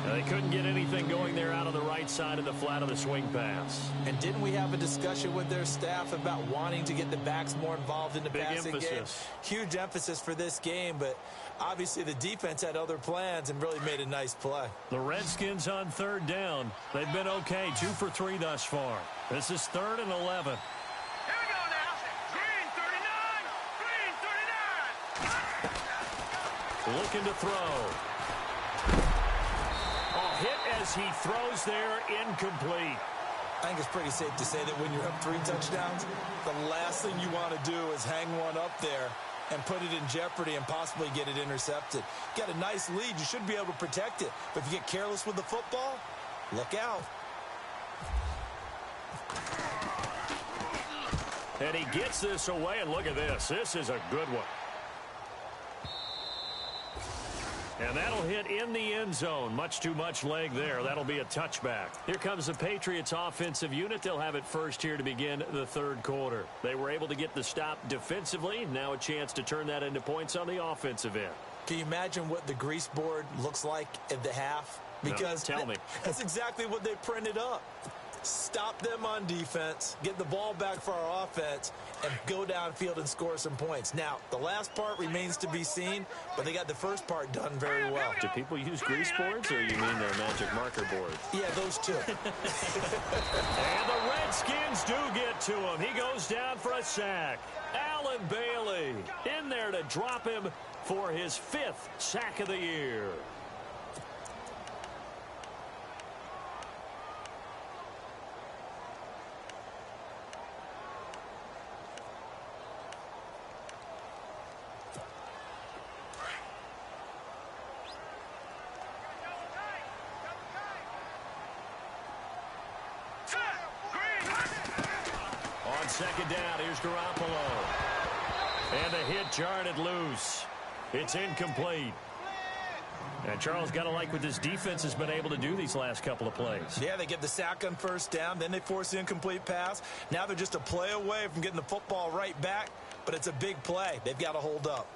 They couldn't get anything going there out on the right side of the flat of the swing pass. And didn't we have a discussion with their staff about wanting to get the backs more involved in the passing game? Huge emphasis for this game, but obviously the defense had other plans and really made a nice play. The Redskins on third down. They've been okay, 2 for 3 thus far. This is 3rd and 11. Here we go now. Green 39. Green 39. Looking to throw. Hit as he throws there, incomplete. I think it's pretty safe to say that when you're up 3 touchdowns, the last thing you want to do is hang one up there and put it in jeopardy and possibly get it intercepted. Get a nice lead, you should be able to protect it. But if you get careless with the football, look out. And he gets this away, and look at this. This is a good one. And that'll hit in the end zone. Much too much leg there. That'll be a touchback. Here comes the Patriots offensive unit. They'll have it first here to begin the third quarter. They were able to get the stop defensively. Now a chance to turn that into points on the offensive end. Can you imagine what the grease board looks like at the half? Because no, tell me. That's exactly what they printed up. Stop them on defense, get the ball back for our offense, and go downfield and score some points. Now, the last part remains to be seen, but they got the first part done very well. Do people use grease boards, or you mean their magic marker boards? Yeah, those two. And the Redskins do get to him. He goes down for a sack. Allen Bailey in there to drop him for his 5th sack of the year. Second down, here's Garoppolo. And the hit jarred it loose. It's incomplete. And Charles, got to like what this defense has been able to do these last couple of plays. Yeah, they get the sack on first down, then they force the incomplete pass. Now they're just a play away from getting the football right back, but it's a big play. They've got to hold up.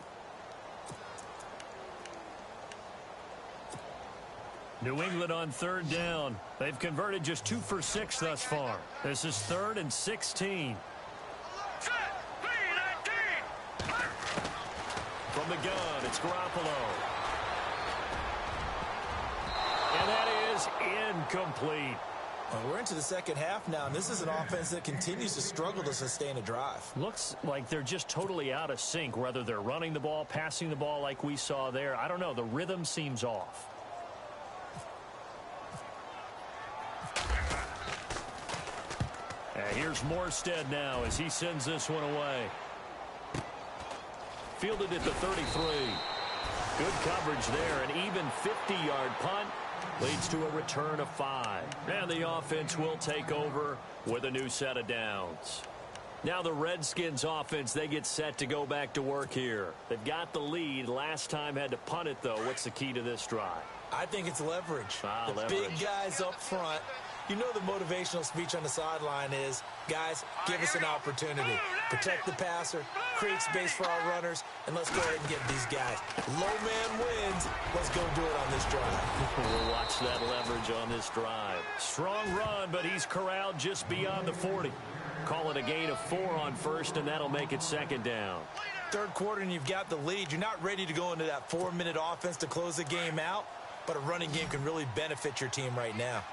New England on third down. They've converted just 2 for 6 thus far. This is 3rd and 16. From the gun, it's Garoppolo. And that is incomplete. Well, we're into the second half now, and this is an offense that continues to struggle to sustain a drive. Looks like they're just totally out of sync, whether they're running the ball, passing the ball like we saw there. I don't know. The rhythm seems off. And here's Morstead now as he sends this one away. Fielded at the 33. Good coverage there. An even 50-yard punt leads to a return of 5. And the offense will take over with a new set of downs. Now the Redskins offense, they get set to go back to work here. They've got the lead. Last time had to punt it, though. What's the key to this drive? I think it's leverage. Leverage. Big guys up front You know the motivational speech on the sideline is, guys, give us an opportunity. Protect the passer, create space for our runners, and let's go ahead and get these guys. Low man wins. Let's go do it on this drive. We'll watch that leverage on this drive. Strong run, but he's corralled just beyond the 40. Call it a gain of 4 on first, and that'll make it second down. Third quarter, and you've got the lead. You're not ready to go into that 4-minute offense to close the game out, but a running game can really benefit your team right now.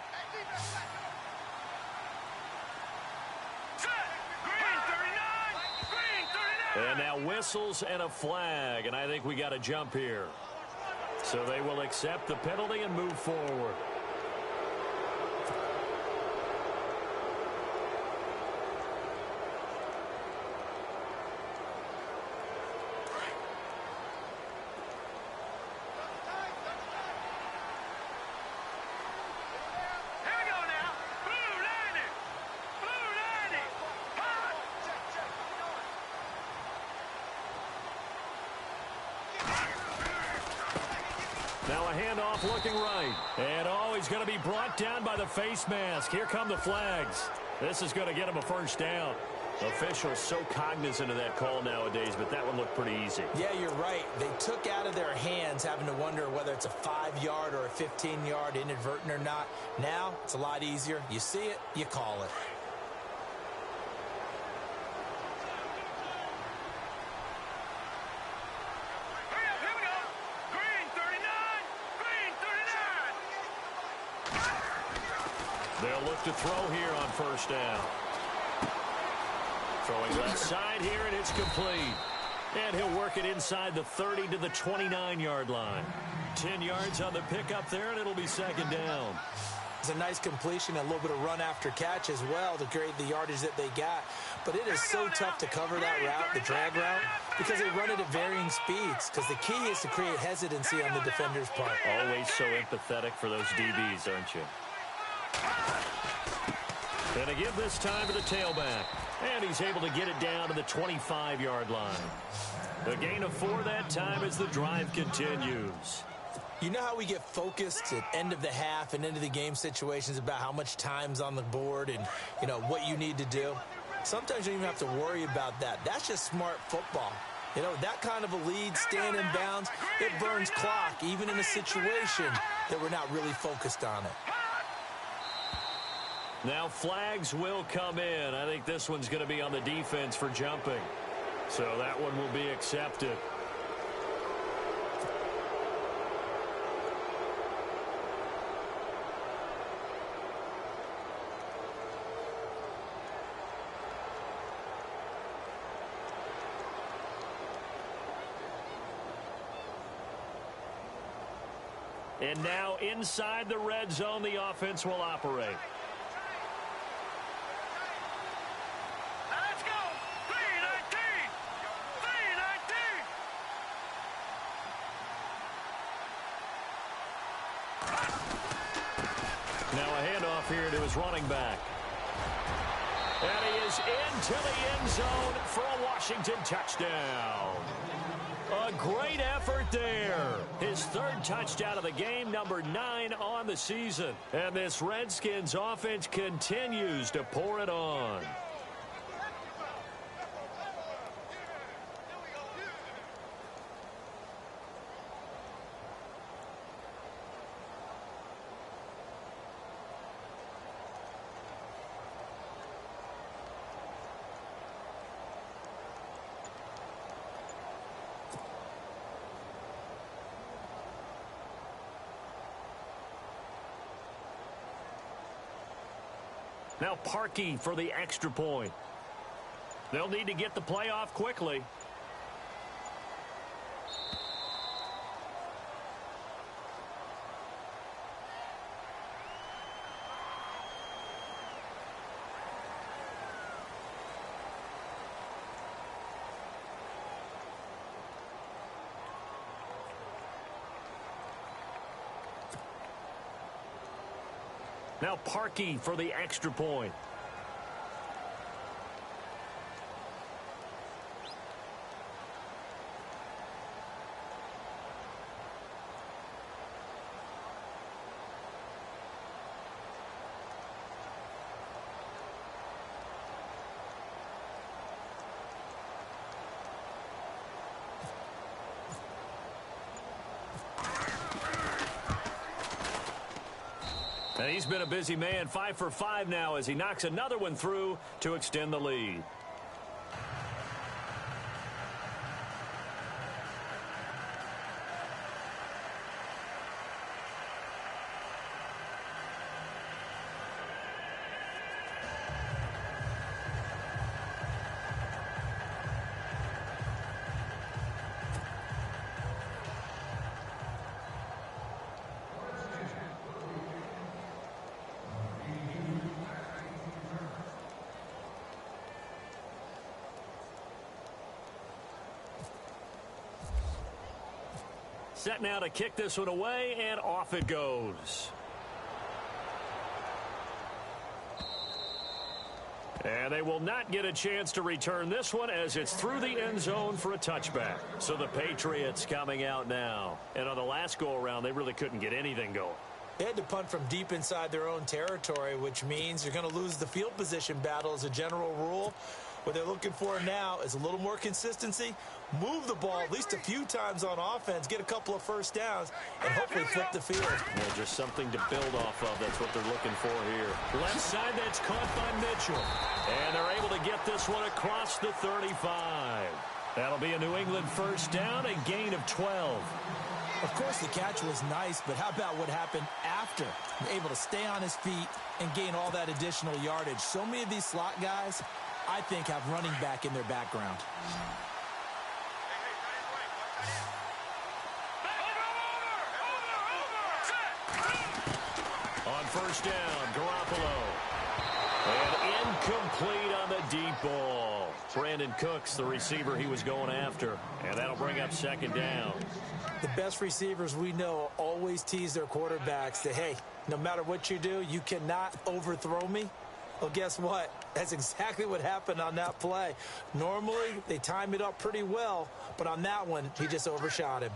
And now whistles and a flag, and I think we got a jump here. So they will accept the penalty and move forward. Now a handoff looking right. And he's going to be brought down by the face mask. Here come the flags. This is going to get him a first down. Officials so cognizant of that call nowadays, but that one looked pretty easy. Yeah, you're right. They took out of their hands having to wonder whether it's a 5-yard or a 15-yard inadvertent or not. Now it's a lot easier. You see it, you call it. They'll look to throw here on first down. Throwing left side here, and it's complete. And he'll work it inside the 30 to the 29-yard line. 10 yards on the pickup there, and it'll be second down. It's a nice completion, a little bit of run after catch as well to create the yardage that they got. But it is so tough to cover that route, the drag route, because they run it at varying speeds. Because the key is to create hesitancy on the defender's part. Always so empathetic for those DBs, aren't you? And to give this time to the tailback. And he's able to get it down to the 25-yard line. A gain of 4 that time as the drive continues. You know how we get focused at end of the half and into the game situations about how much time's on the board and, you know, what you need to do? Sometimes you don't even have to worry about that. That's just smart football. You know, that kind of a lead, staying in bounds, it burns clock, even in a situation that we're not really focused on it. Now flags will come in. I think this one's going to be on the defense for jumping. So that one will be accepted. And now inside the red zone, the offense will operate. Let's go. 319. 319. Now a handoff here to his running back. And he is into the end zone for a Washington touchdown. A great effort there. His third touchdown of the game, number 9 on the season. And this Redskins offense continues to pour it on. Now Parkey for the extra point. They'll need to get the play off quickly. Now Parkey for the extra point. And he's been a busy man, 5 for 5 now as he knocks another one through to extend the lead. Set now to kick this one away, and off it goes. And they will not get a chance to return this one as it's through the end zone for a touchback. So the Patriots coming out now. And on the last go-around, they really couldn't get anything going. They had to punt from deep inside their own territory, which means you're going to lose the field position battle as a general rule. What they're looking for now is a little more consistency, move the ball at least a few times on offense, get a couple of first downs, and hopefully flip the field. Well, just something to build off of. That's what they're looking for here. Left side, that's caught by Mitchell. And they're able to get this one across the 35. That'll be a New England first down, a gain of 12. Of course, the catch was nice, but how about what happened after? Able to stay on his feet and gain all that additional yardage. So many of these slot guys, I think, have running back in their background. On first down, Garoppolo. And incomplete on the deep ball. Brandon Cooks, the receiver he was going after. And that'll bring up second down. The best receivers we know always tease their quarterbacks that, hey, no matter what you do, you cannot overthrow me. Well, guess what? That's exactly what happened on that play. Normally, they time it up pretty well, but on that one, he just overshot him.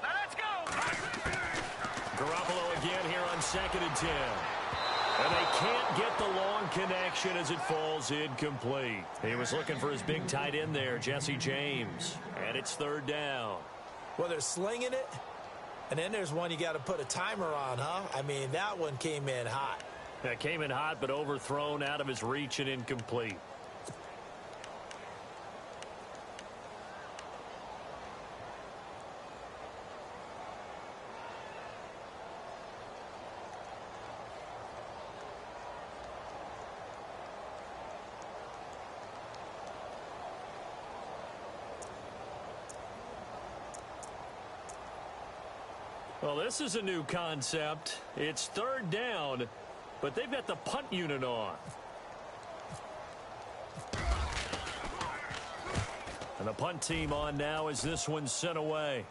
Let's go. Garoppolo again here on 2nd and 10. And they can't get the long connection as it falls incomplete. He was looking for his big tight end there, Jesse James. And it's 3rd down. Well, they're slinging it, and then there's one you got to put a timer on, huh? I mean, that one came in hot. That came in hot, but overthrown, out of his reach and incomplete. Well, this is a new concept. It's 3rd down, but they've got the punt unit on. And the punt team on now as this one's sent away.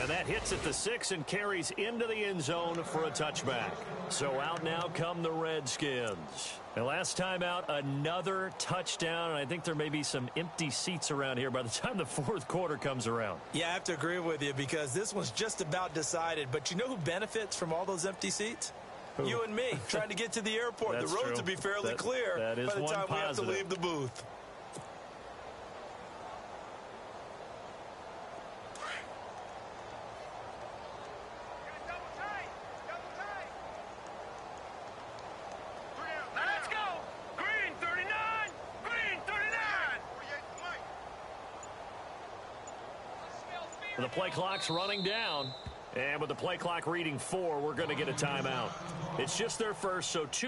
And that hits at the 6 and carries into the end zone for a touchback. So out now come the Redskins. And last time out, another touchdown. And I think there may be some empty seats around here by the time the 4th quarter comes around. Yeah, I have to agree with you because this one's just about decided. But you know who benefits from all those empty seats? Who? You and me, trying to get to the airport. The roads will be fairly clear by the time we have to leave the booth. The play clock's running down. And with the play clock reading 4, we're going to get a timeout. It's just their first, so 2.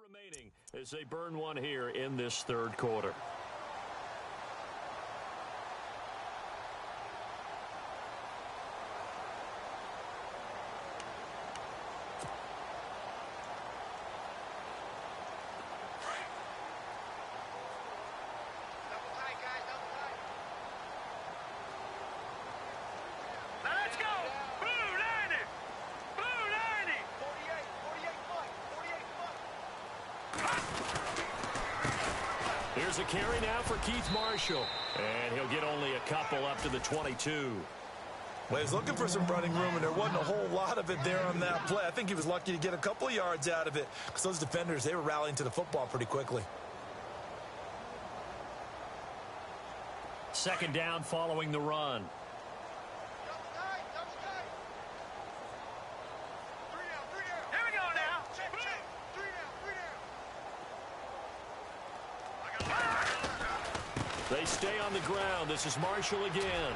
Remaining as they burn one here in this 3rd quarter. Let's go. Blue line it. There's a carry now for Keith Marshall. And he'll get only a couple up to the 22. Well, he was looking for some running room, and there wasn't a whole lot of it there on that play. I think he was lucky to get a couple of yards out of it because those defenders, they were rallying to the football pretty quickly. Second down following the run. Here we go now. They stay on the ground. This is Marshall again.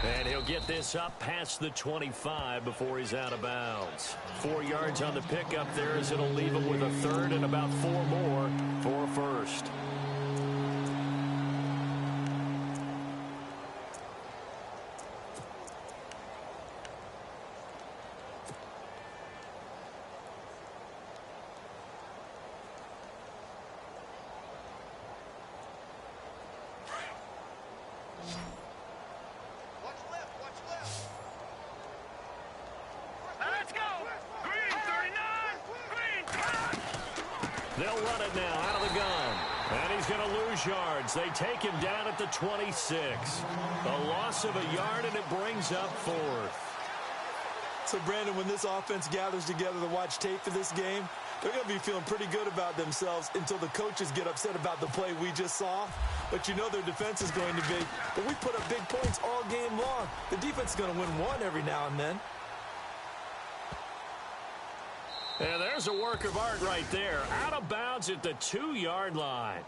And he'll get this up past the 25 before he's out of bounds. 4 yards on the pickup there as it'll leave him with a third and about 4 more for a first. Let's go. Green 39. Green 10. They'll run it now out of the gun. And he's going to lose yards. They take him down at the 26. A loss of a yard, and it brings up 4th. So, Brandon, when this offense gathers together to watch tape for this game, they're going to be feeling pretty good about themselves until the coaches get upset about the play we just saw. But you know their defense is going to be. But we put up big points all game long. The defense is going to win one every now and then. And there's a work of art right there. Out of bounds at the 2-yard line.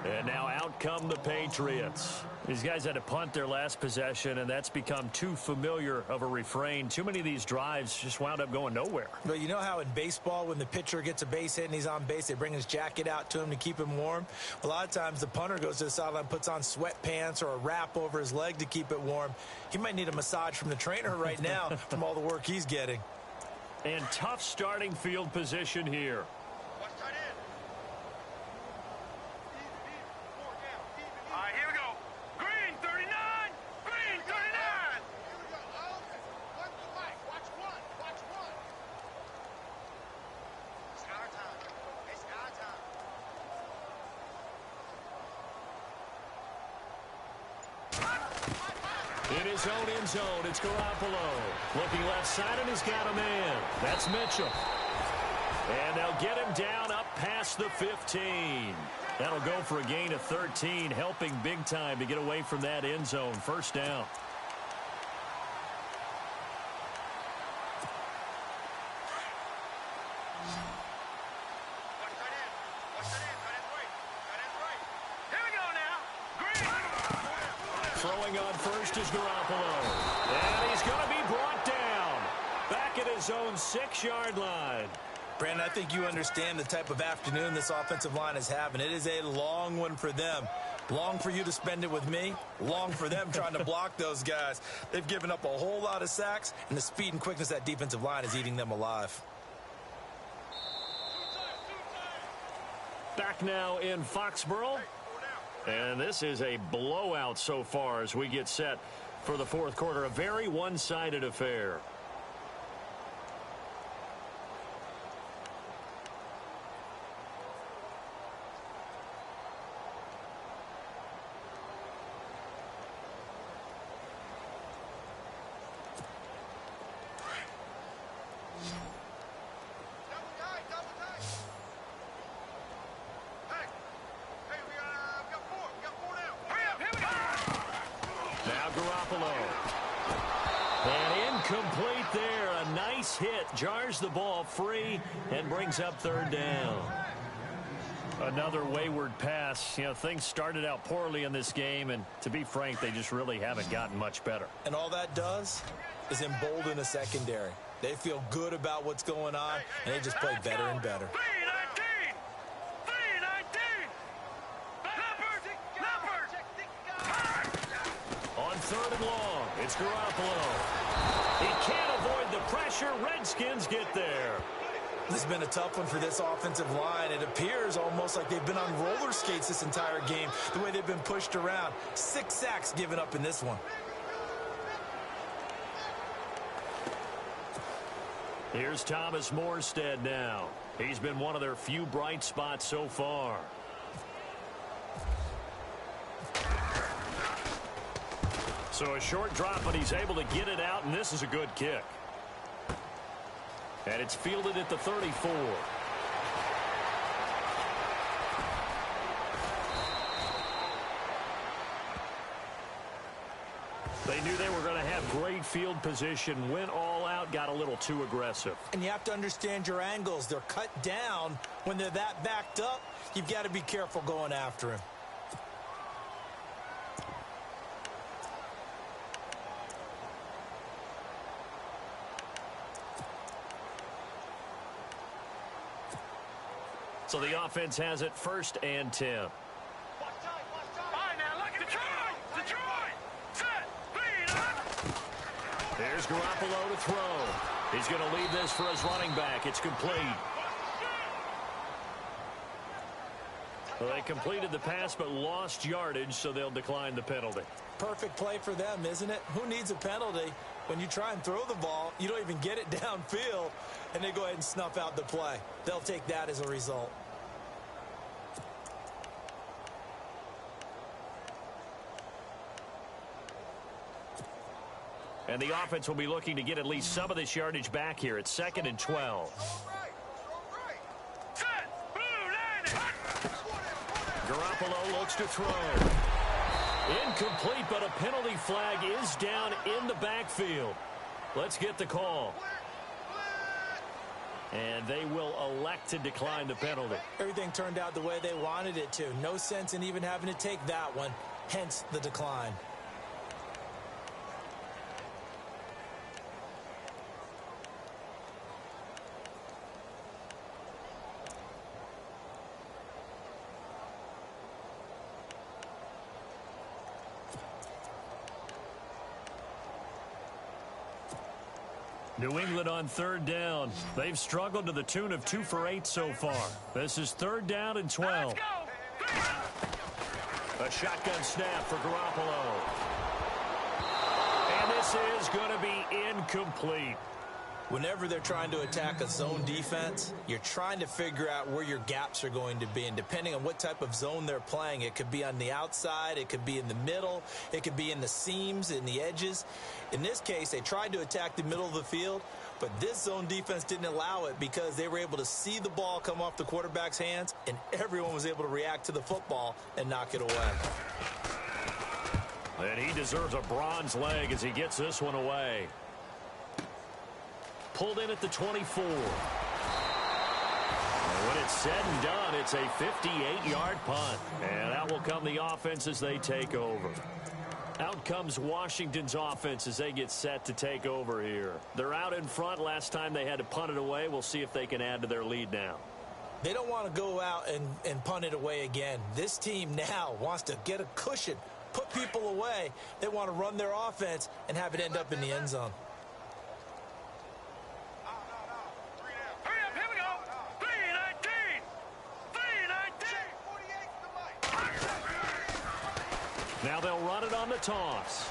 And now out come the Patriots. These guys had to punt their last possession, and that's become too familiar of a refrain. Too many of these drives just wound up going nowhere. But you know how in baseball, when the pitcher gets a base hit and he's on base, they bring his jacket out to him to keep him warm? A lot of times the punter goes to the sideline, puts on sweatpants or a wrap over his leg to keep it warm. He might need a massage from the trainer right now from all the work he's getting. And tough starting field position here. Watch tight end. All right, here we go. Green 39. Green 39. Here we go. One to the right. Watch one. Watch one. It's our time. It's our time. In his own end zone, it's Garoppolo. Looking left side, and he's got a man. That's Mitchell. And they'll get him down up past the 15. That'll go for a gain of 13, helping big time to get away from that end zone. First down. Watch tight end. Watch tight end. Tight end's right. Tight end's right. Here we go now. Green. Throwing on first is Garoppolo. And he's going to be brought down. Back at his own 6-yard line. Brandon, I think you understand the type of afternoon this offensive line is having. It is a long one for them. Long for you to spend it with me. Long for them trying to block those guys. They've given up a whole lot of sacks, and the speed and quickness of that defensive line is eating them alive. Back now in Foxborough. And this is a blowout so far as we get set for the fourth quarter. A very one-sided affair. Complete there. A nice hit. Jars the ball free and brings up third down. Another wayward pass. You know, things started out poorly in this game, and to be frank, they just really haven't gotten much better. And all that does is embolden the secondary. They feel good about what's going on, and they just play better and better. 319. 319. On third and long, it's Garoppolo. He can't avoid the pressure. Redskins get there. This has been a tough one for this offensive line. It appears almost like they've been on roller skates this entire game, the way they've been pushed around. 6 sacks given up in this one. Here's Thomas Morstead now. He's been one of their few bright spots so far. So a short drop, but he's able to get it out, and this is a good kick. And it's fielded at the 34. They knew they were going to have great field position, went all out, got a little too aggressive. And you have to understand your angles. They're cut down. When they're that backed up, you've got to be careful going after him. So the offense has it 1st and 10. All right, now look at Detroit. Set. Speed up. There's Garoppolo to throw. He's going to leave this for his running back. It's complete. Well, they completed the pass but lost yardage, so they'll decline the penalty. Perfect play for them, isn't it? Who needs a penalty? When you try and throw the ball, you don't even get it downfield, and they go ahead and snuff out the play. They'll take that as a result. And the offense will be looking to get at least some of this yardage back here. It's 2nd and 12. Set. Blue line it. Garoppolo looks to throw. Incomplete, but a penalty flag is down in the backfield. Let's get the call. And they will elect to decline the penalty. Everything turned out the way they wanted it to. No sense in even having to take that one, hence the decline. New England on 3rd down. They've struggled to the tune of 2 for 8 so far. This is 3rd down and 12. Let's go. A shotgun snap for Garoppolo. And this is going to be incomplete. Whenever they're trying to attack a zone defense, you're trying to figure out where your gaps are going to be. And depending on what type of zone they're playing, it could be on the outside, it could be in the middle, it could be in the seams, in the edges. In this case, they tried to attack the middle of the field, but this zone defense didn't allow it because they were able to see the ball come off the quarterback's hands, and everyone was able to react to the football and knock it away. And he deserves a bronze leg as he gets this one away. Pulled in at the 24. And when it's said and done, it's a 58-yard punt. And out will come the offense as they take over. Out comes Washington's offense as they get set to take over here. They're out in front. Last time they had to punt it away. We'll see if they can add to their lead now. They don't want to go out and punt it away again. This team now wants to get a cushion, put people away. They want to run their offense and have it end up in the end zone. Now they'll run it on the toss.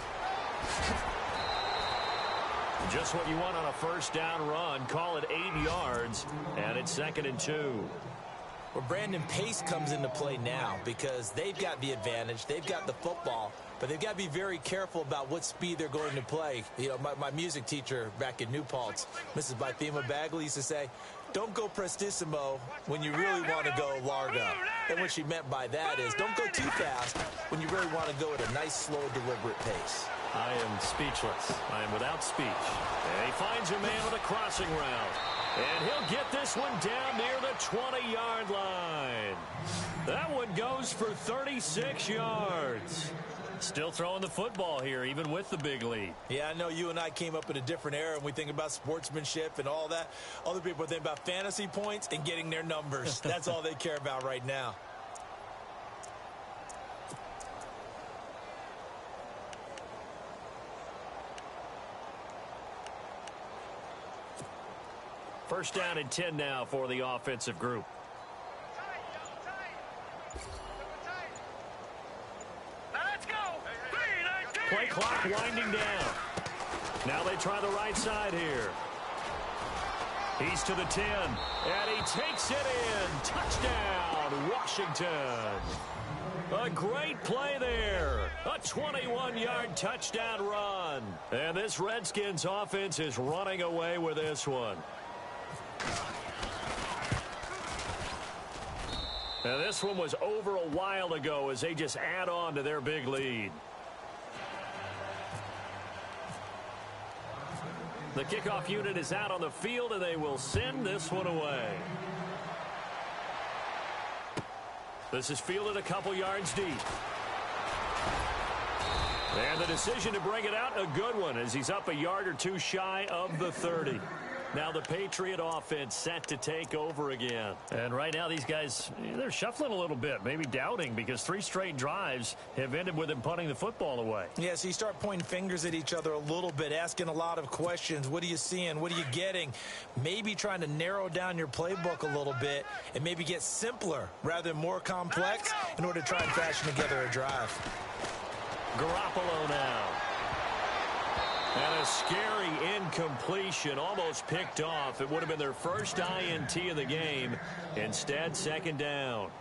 Just what you want on a 1st down run. Call it 8 yards, and it's 2nd and 2. Well, Brandon, pace comes into play now because they've got the advantage. They've got the football, but they've got to be very careful about what speed they're going to play. You know, my music teacher back in New Paltz, Mrs. Bythema Bagley, used to say, don't go prestissimo when you really want to go largo. And what she meant by that is don't go too fast when you really want to go at a nice, slow, deliberate pace. I am speechless. I am without speech. And he finds a man with a crossing route. And he'll get this one down near the 20-yard line. That one goes for 36 yards. Still throwing the football here, even with the big lead. Yeah, I know you and I came up in a different era, and we think about sportsmanship and all that. Other people think about fantasy points and getting their numbers. That's all they care about right now. First down and 10 now for the offensive group. Play clock winding down. Now they try the right side here. He's to the 10, and he takes it in. Touchdown, Washington. A a great play there. A 21-yard touchdown run. And this Redskins offense is running away with this one. Now, this one was over a while ago as they just add on to their big lead. The kickoff unit is out on the field, and they will send this one away. This is fielded a couple yards deep. And the decision to bring it out, a good one, as he's up a yard or two shy of the 30. Now the Patriot offense set to take over again. And right now these guys, they're shuffling a little bit, maybe doubting, because 3 straight drives have ended with them punting the football away. Yeah, so you start pointing fingers at each other a little bit, asking a lot of questions. What are you seeing? What are you getting? Maybe trying to narrow down your playbook a little bit and maybe get simpler rather than more complex in order to try and fashion together a drive. Garoppolo now. And a scary incompletion, almost picked off. It would have been their first INT of the game. Instead, second down.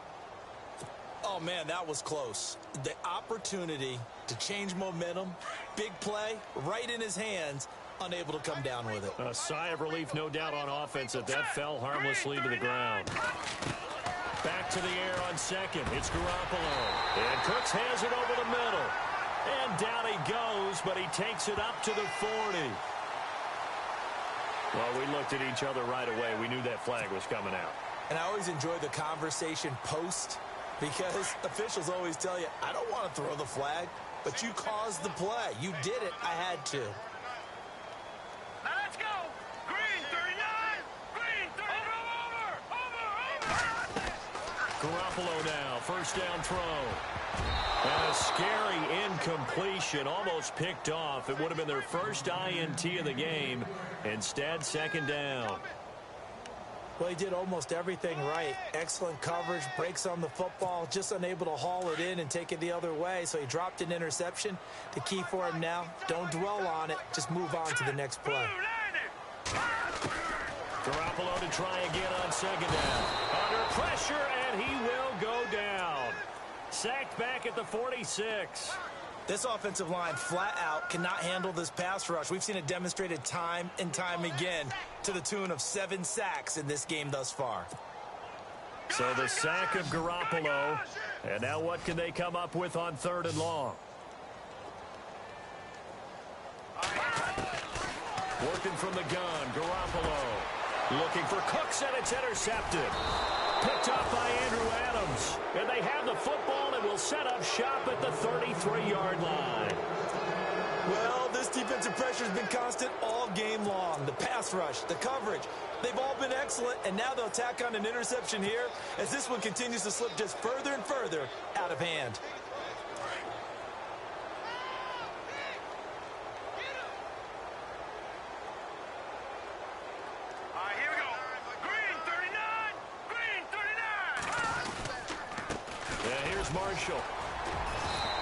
Oh, man, that was close. The opportunity to change momentum, big play, right in his hands, unable to come down with it. A sigh of relief, no doubt, on offense that fell harmlessly to the ground. Back to the air on second. It's Garoppolo. And Cooks has it over the middle. And down he goes, but he takes it up to the 40. Well, we looked at each other right away. We knew that flag was coming out. And I always enjoy the conversation post, because officials always tell you, I don't want to throw the flag, but you caused the play. You did it. I had to. Now let's go. Green 39. Green 30. Over. Garoppolo now, first down throw. And a scary incompletion, almost picked off. It would have been their first INT of the game. Instead, second down. Well, he did almost everything right. Excellent coverage, breaks on the football, just unable to haul it in and take it the other way. So he dropped an interception. The key for him now, don't dwell on it. Just move on to the next play. Garoppolo to try again on second down. Under pressure, and he will go down. Sacked back at the 46. This offensive line flat out cannot handle this pass rush. We've seen it demonstrated time and time again to the tune of 7 sacks in this game thus far. So the sack of Garoppolo. And now what can they come up with on 3rd and long? Working from the gun, Garoppolo. Looking for Cooks, and it's intercepted. Picked off by Andrew Adams. And they have the football and will set up shop at the 33-yard line. Well, this defensive pressure has been constant all game long. The pass rush, the coverage, they've all been excellent, and now they'll tack on an interception here as this one continues to slip just further and further out of hand. Marshall.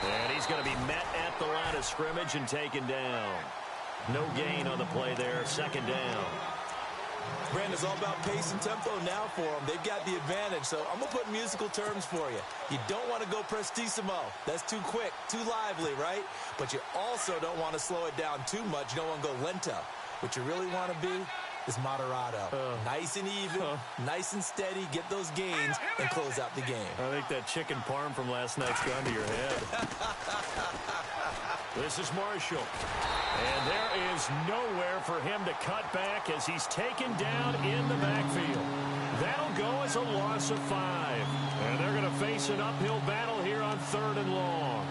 And he's going to be met at the line of scrimmage and taken down. No gain on the play there. Second down. Brandon, it's all about pace and tempo now for them. They've got the advantage, so I'm going to put musical terms for you. You don't want to go prestissimo. That's too quick, too lively, right? But you also don't want to slow it down too much. You don't want to go lento. What you really want to be is moderato. Nice and even, nice and steady, get those gains, and close out the game. I think that chicken parm from last night's gone to your head. This is Marshall. And there is nowhere for him to cut back as he's taken down in the backfield. That'll go as a loss of 5. And they're going to face an uphill battle here on 3rd and long.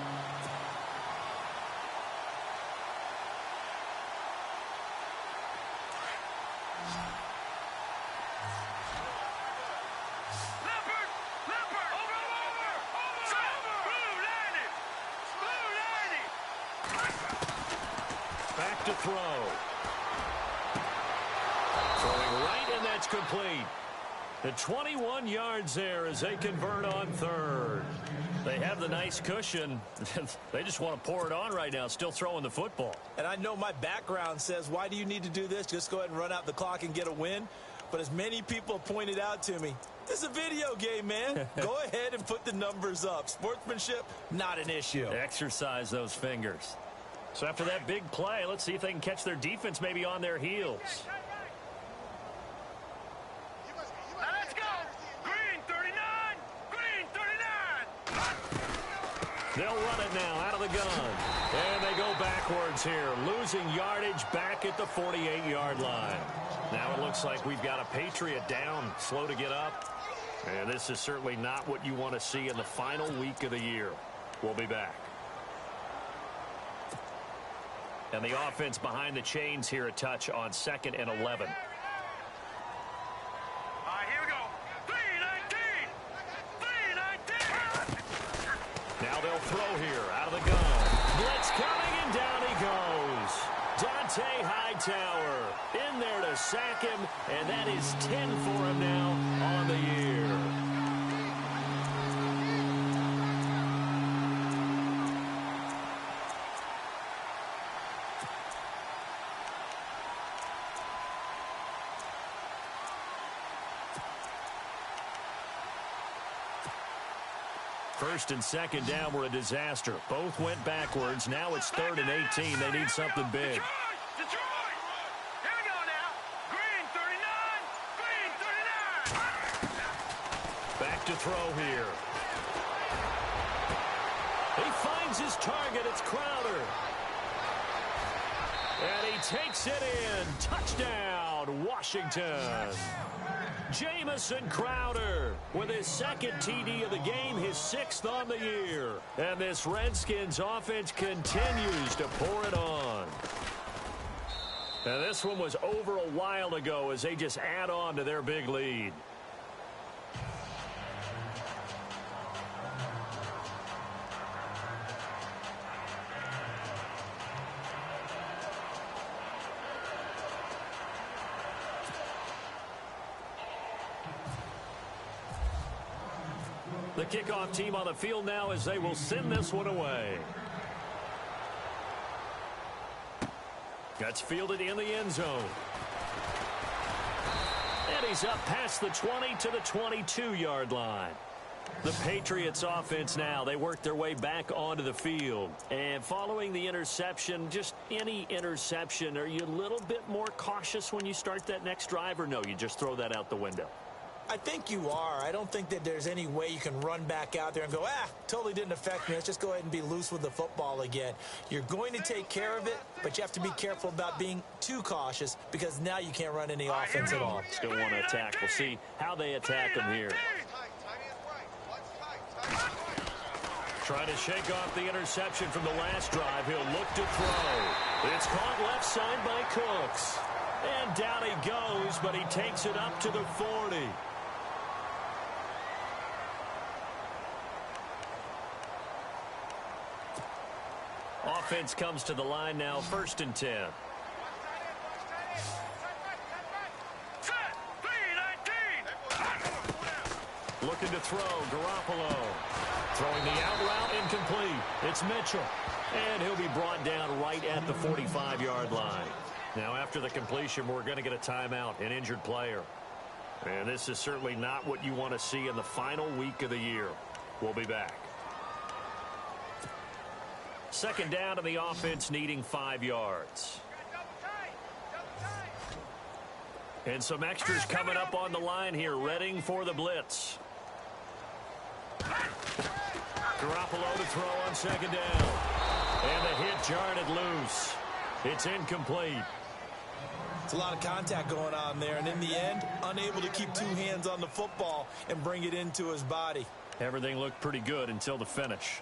Back to throw. Throwing right, and that's complete. The 21 yards there as they convert on 3rd. They have the nice cushion. They just want to pour it on right now, still throwing the football. And I know my background says, why do you need to do this? Just go ahead and run out the clock and get a win. But as many people pointed out to me, this is a video game, man. Go ahead and put the numbers up. Sportsmanship, not an issue. Exercise those fingers. So after that big play, let's see if they can catch their defense maybe on their heels. Let's go. Green 39. Green 39. They'll run it now out of the gun. And they go backwards here, losing yardage back at the 48-yard line. Now it looks like we've got a Patriot down, slow to get up. And this is certainly not what you want to see in the final week of the year. We'll be back. And the offense behind the chains here, a touch on 2nd and 11. All right, here we go. 319. 319. Now they'll throw here out of the gun. Blitz coming, and down he goes. Dante Hightower in there to sack him, and that is 10 for him now on the year. First and second down were a disaster. Both went backwards. Now it's 3rd and 18. They need something big. Detroit. Here we go now. Green 39. Green 39. Back to throw here. He finds his target. It's Crowder. And he takes it in. Touchdown, Washington. Jamison Crowder with his 2nd TD of the game, his 6th on the year. And this Redskins offense continues to pour it on. And this one was over a while ago as they just add on to their big lead. The kickoff team on the field now as they will send this one away. That's fielded in the end zone. And he's up past the 20 to the 22-yard line. The Patriots offense now, they work their way back onto the field. And following the interception, just any interception, are you a little bit more cautious when you start that next drive, or no, you just throw that out the window? I think you are. I don't think that there's any way you can run back out there and go, totally didn't affect me. Let's just go ahead and be loose with the football again. You're going to take care of it, but you have to be careful about being too cautious because now you can't run any offense at all. Still want to attack. We'll see how they attack them here. Trying to shake off the interception from the last drive. He'll look to throw. It's caught left side by Cooks. And down he goes, but he takes it up to the 40. Offense comes to the line now, 1st and 10. Looking to throw, Garoppolo. Throwing the out route, incomplete. It's Mitchell. And he'll be brought down right at the 45-yard line. Now, after the completion, we're going to get a timeout, an injured player. And this is certainly not what you want to see in the final week of the year. We'll be back. 2nd down, and the offense needing 5 yards. And some extras coming up on the line here, readying for the blitz. Garoppolo to throw on 2nd down. And the hit jarred it loose. It's incomplete. It's a lot of contact going on there, and in the end, unable to keep 2 hands on the football and bring it into his body. Everything looked pretty good until the finish.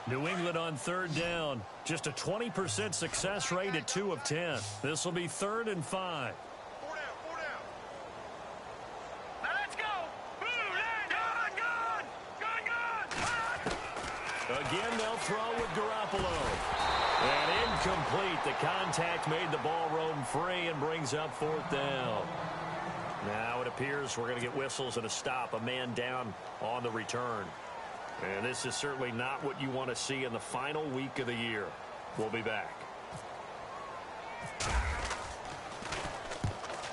New England on 3rd down. Just a 20% success rate at 2 of 10. This will be 3rd and 5. Let's go. Again, they'll throw with Garoppolo. And incomplete. The contact made the ball roam free and brings up 4th down. Now it appears we're going to get whistles and a stop. A man down on the return. And this is certainly not what you want to see in the final week of the year. We'll be back.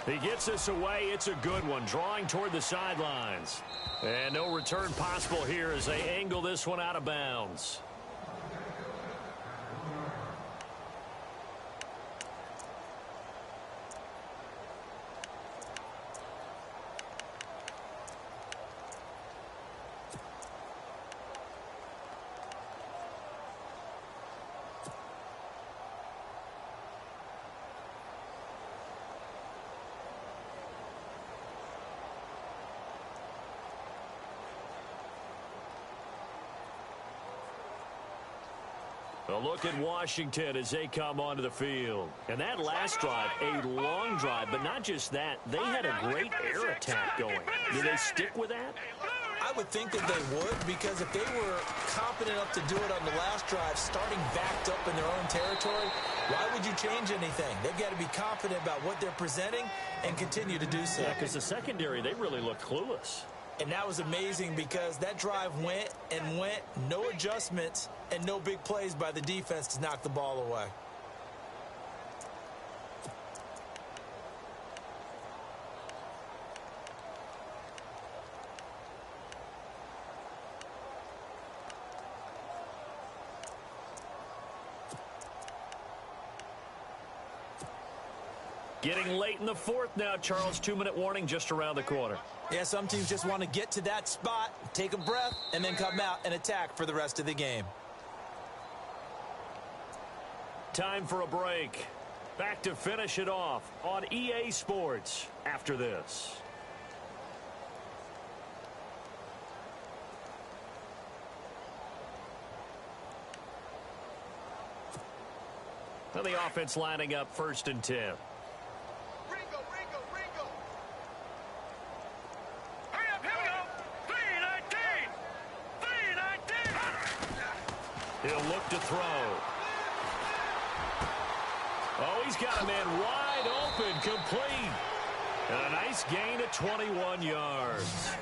He gets this away. It's a good one, drawing toward the sidelines. And no return possible here as they angle this one out of bounds. A look at Washington as they come onto the field. And that last drive, a long drive, but not just that. They had a great air attack going. Do they stick with that? I would think that they would, because if they were confident enough to do it on the last drive, starting backed up in their own territory, why would you change anything? They've got to be confident about what they're presenting and continue to do so. Yeah, because the secondary, they really looked clueless. And that was amazing because that drive went and went, no adjustments, and no big plays by the defense to knock the ball away. Getting late in the fourth now, Charles. 2-minute warning just around the corner. Yeah, some teams just want to get to that spot, take a breath, and then come out and attack for the rest of the game. Time for a break. Back to finish it off on EA Sports after this. And the offense lining up 1st and 10. He'll look to throw. Oh, he's got a man wide open, complete. And a nice gain of 21 yards.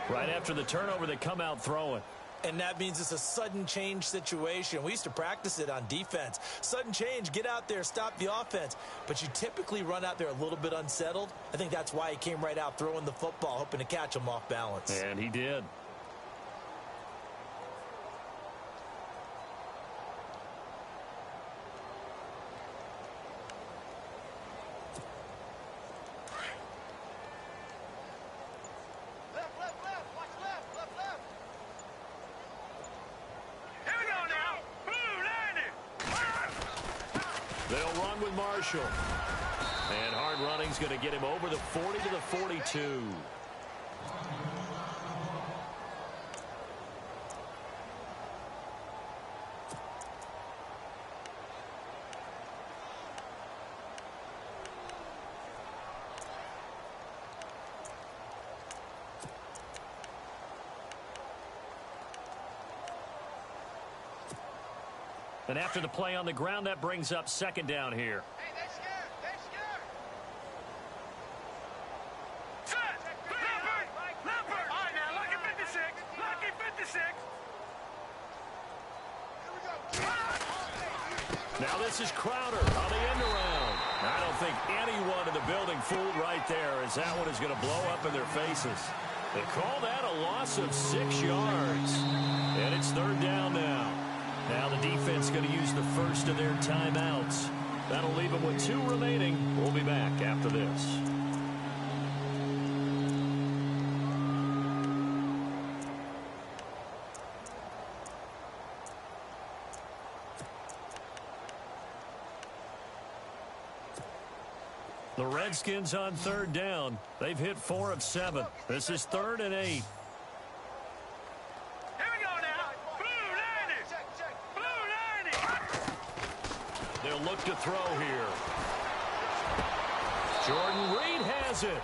Right after the turnover, they come out throwing. And that means it's a sudden change situation. We used to practice it on defense. Sudden change, get out there, stop the offense. But you typically run out there a little bit unsettled. I think that's why he came right out throwing the football, hoping to catch him off balance. And he did. They'll run with Marshall. And hard running's going to get him over the 40 to the 42. And after the play on the ground, that brings up 2nd down here. Hey, they're scared. They're scared. Set. Leopard. All right, now, lucky 56. Lucky 56. Here we go. Now this is Crowder on the end around. I don't think anyone in the building fooled right there, as that one is going to blow up in their faces. They call that a loss of 6 yards. And it's 3rd down now. Now the defense going to use the first of their timeouts. That'll leave them with 2 remaining. We'll be back after this. The Redskins on 3rd down. They've hit 4 of 7. This is 3rd and 8. They'll look to throw here. Jordan Reed has it.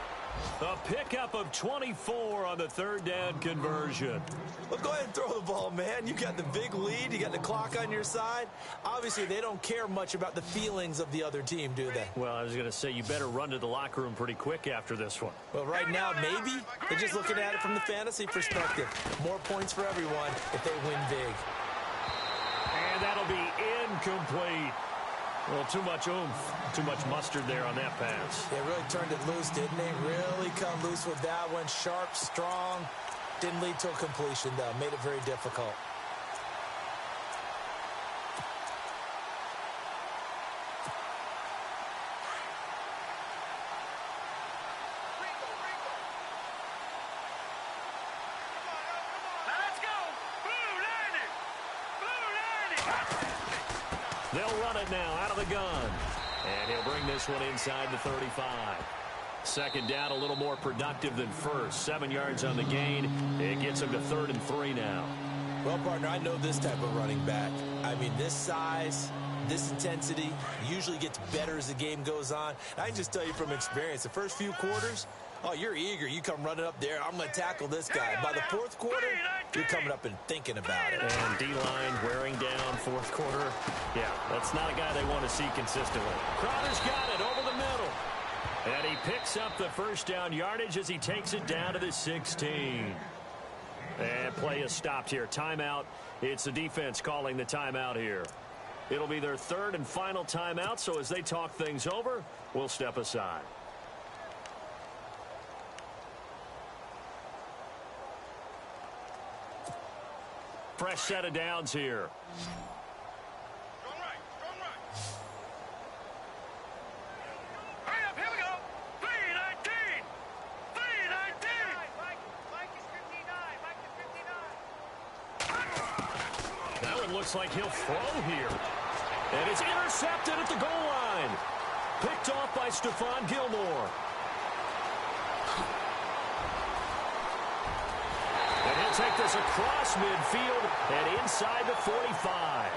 A pickup of 24 on the 3rd down conversion. Well, go ahead and throw the ball, man. You got the big lead. You got the clock on your side. Obviously, they don't care much about the feelings of the other team, do they? Well, I was going to say you better run to the locker room pretty quick after this one. Well, right now, maybe. They're just looking at it from the fantasy perspective. More points for everyone if they win big. And that'll be incomplete. Well, too much oomph, too much mustard there on that pass. They really turned it loose, didn't they? Really cut loose with that one. Sharp, strong. Didn't lead to a completion, though. Made it very difficult. They'll run it now out of the gun. And he'll bring this one inside the 35. Second down, a little more productive than first. 7 yards on the gain. It gets him to 3rd and 3 now. Well, partner, I know this type of running back. I mean, this size, this intensity usually gets better as the game goes on. I can just tell you from experience, the first few quarters, oh, you're eager. You come running up there. I'm going to tackle this guy. By the fourth quarter, you're coming up and thinking about it. And D-line wearing down fourth quarter. Yeah, that's not a guy they want to see consistently. Crowder's got it over the middle. And he picks up the first down yardage as he takes it down to the 16. And play is stopped here. Timeout. It's the defense calling the timeout here. It'll be their 3rd and final timeout, so as they talk things over, we'll step aside. Fresh set of downs here. Strong right, strong right. Hurry up, here we go. 3-19. 3-19. Mike is 59. That one looks like he'll throw here. And it's intercepted at the goal line. Picked off by Stephon Gilmore. And he'll take this across midfield and inside the 45.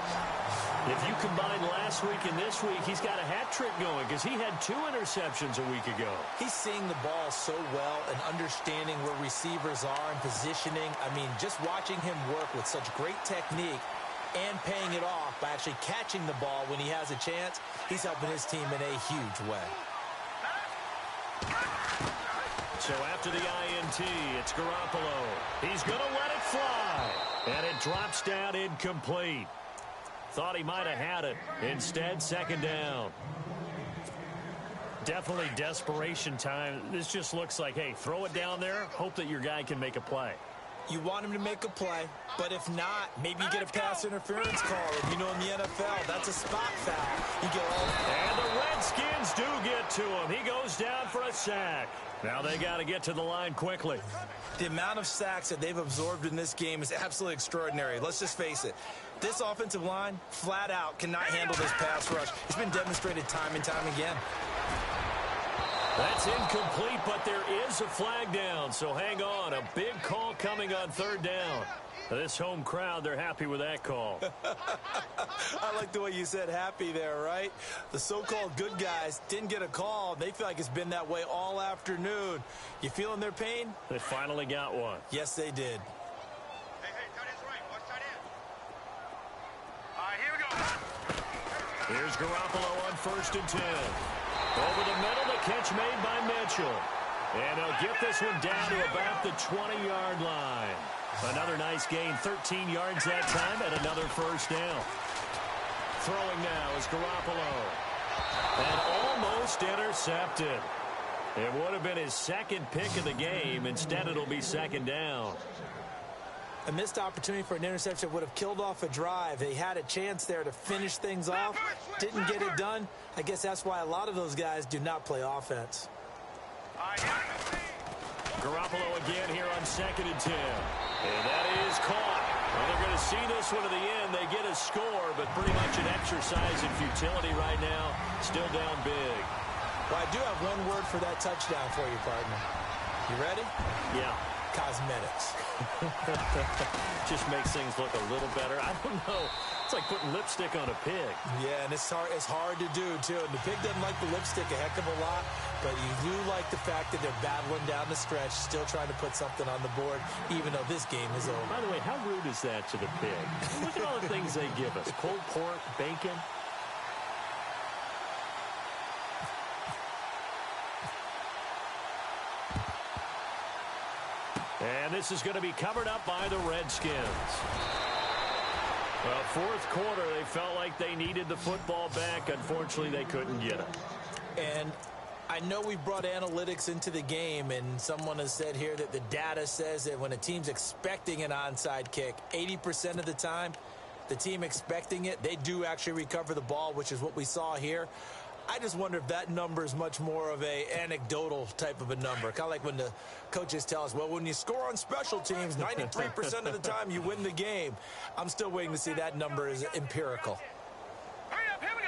If you combine last week and this week, he's got a hat trick going because he had 2 interceptions a week ago. He's seeing the ball so well and understanding where receivers are and positioning. I mean, just watching him work with such great technique and paying it off by actually catching the ball when he has a chance, he's helping his team in a huge way. So after the INT, it's Garoppolo. He's going to let it fly. And it drops down incomplete. Thought he might have had it. Instead, second down. Definitely desperation time. This just looks like, hey, throw it down there. Hope that your guy can make a play. You want him to make a play, but if not, maybe you get a pass interference call. And you know, in the NFL, that's a spot foul. You get all. And the Redskins do get to him. He goes down for a sack. Now they got to get to the line quickly. The amount of sacks that they've absorbed in this game is absolutely extraordinary. Let's just face it. This offensive line, flat out, cannot handle this pass rush. It's been demonstrated time and time again. That's incomplete, but there is a flag down, so hang on. A big call coming on 3rd down. This home crowd, they're happy with that call. I like the way you said happy there, right? The so-called good guys didn't get a call. They feel like it's been that way all afternoon. You feeling their pain? They finally got one. Yes, they did. Hey, tight end's right. Watch tight end. All right, here we go. Here's Garoppolo on 1st and 10. Over the middle, the catch made by Mitchell. And he'll get this one down to about the 20-yard line. Another nice gain, 13 yards that time, and another first down. Throwing now is Garoppolo. And almost intercepted. It would have been his 2nd pick of the game. Instead, it'll be 2nd down. A missed opportunity for an interception would have killed off a drive. They had a chance there to finish things off. Didn't get it done. I guess that's why a lot of those guys do not play offense. Garoppolo again here on 2nd and 10. And that is caught. Well, they're going to see this one to the end. They get a score, but pretty much an exercise in futility right now. Still down big. Well, I do have one word for that touchdown for you, partner. You ready? Yeah. Cosmetics. Just makes things look a little better. I don't know. It's like putting lipstick on a pig. Yeah, and it's hard to do, too. And the pig doesn't like the lipstick a heck of a lot, but you do like the fact that they're battling down the stretch, still trying to put something on the board, even though this game is over. By the way, how rude is that to the pig? Look at all the things they give us. Pulled pork, bacon. And this is going to be covered up by the Redskins. Well, fourth quarter, they felt like they needed the football back. Unfortunately, they couldn't get it. And I know we brought analytics into the game, and someone has said here that the data says that when a team's expecting an onside kick, 80% of the time, the team expecting it, they do actually recover the ball, which is what we saw here. I just wonder if that number is much more of a anecdotal type of a number. Kind of like when the coaches tell us, well, when you score on special teams, 93% of the time you win the game. I'm still waiting to see that number is empirical. Hurry up, here we go.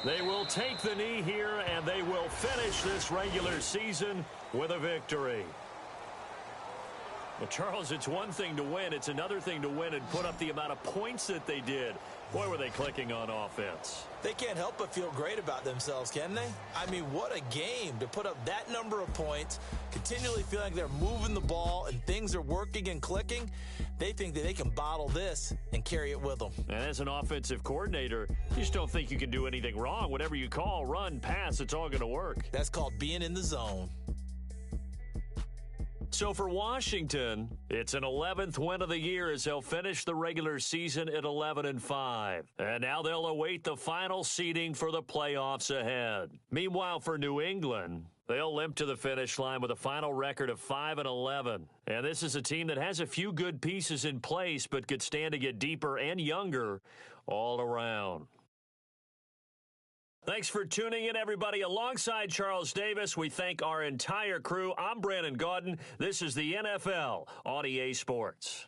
They will take the knee here, and they will finish this regular season with a victory. Well, Charles, it's one thing to win. It's another thing to win and put up the amount of points that they did. Boy, were they clicking on offense. They can't help but feel great about themselves, can they? I mean, what a game to put up that number of points, continually feeling like they're moving the ball and things are working and clicking. They think that they can bottle this and carry it with them. And as an offensive coordinator, you just don't think you can do anything wrong. Whatever you call, run, pass, it's all going to work. That's called being in the zone. So for Washington, it's an 11th win of the year as they'll finish the regular season at 11-5. And now they'll await the final seeding for the playoffs ahead. Meanwhile, for New England, they'll limp to the finish line with a final record of 5-11. And this is a team that has a few good pieces in place, but could stand to get deeper and younger all around. Thanks for tuning in, everybody. Alongside Charles Davis, we thank our entire crew. I'm Brandon Gaudin. This is the NFL on EA Sports.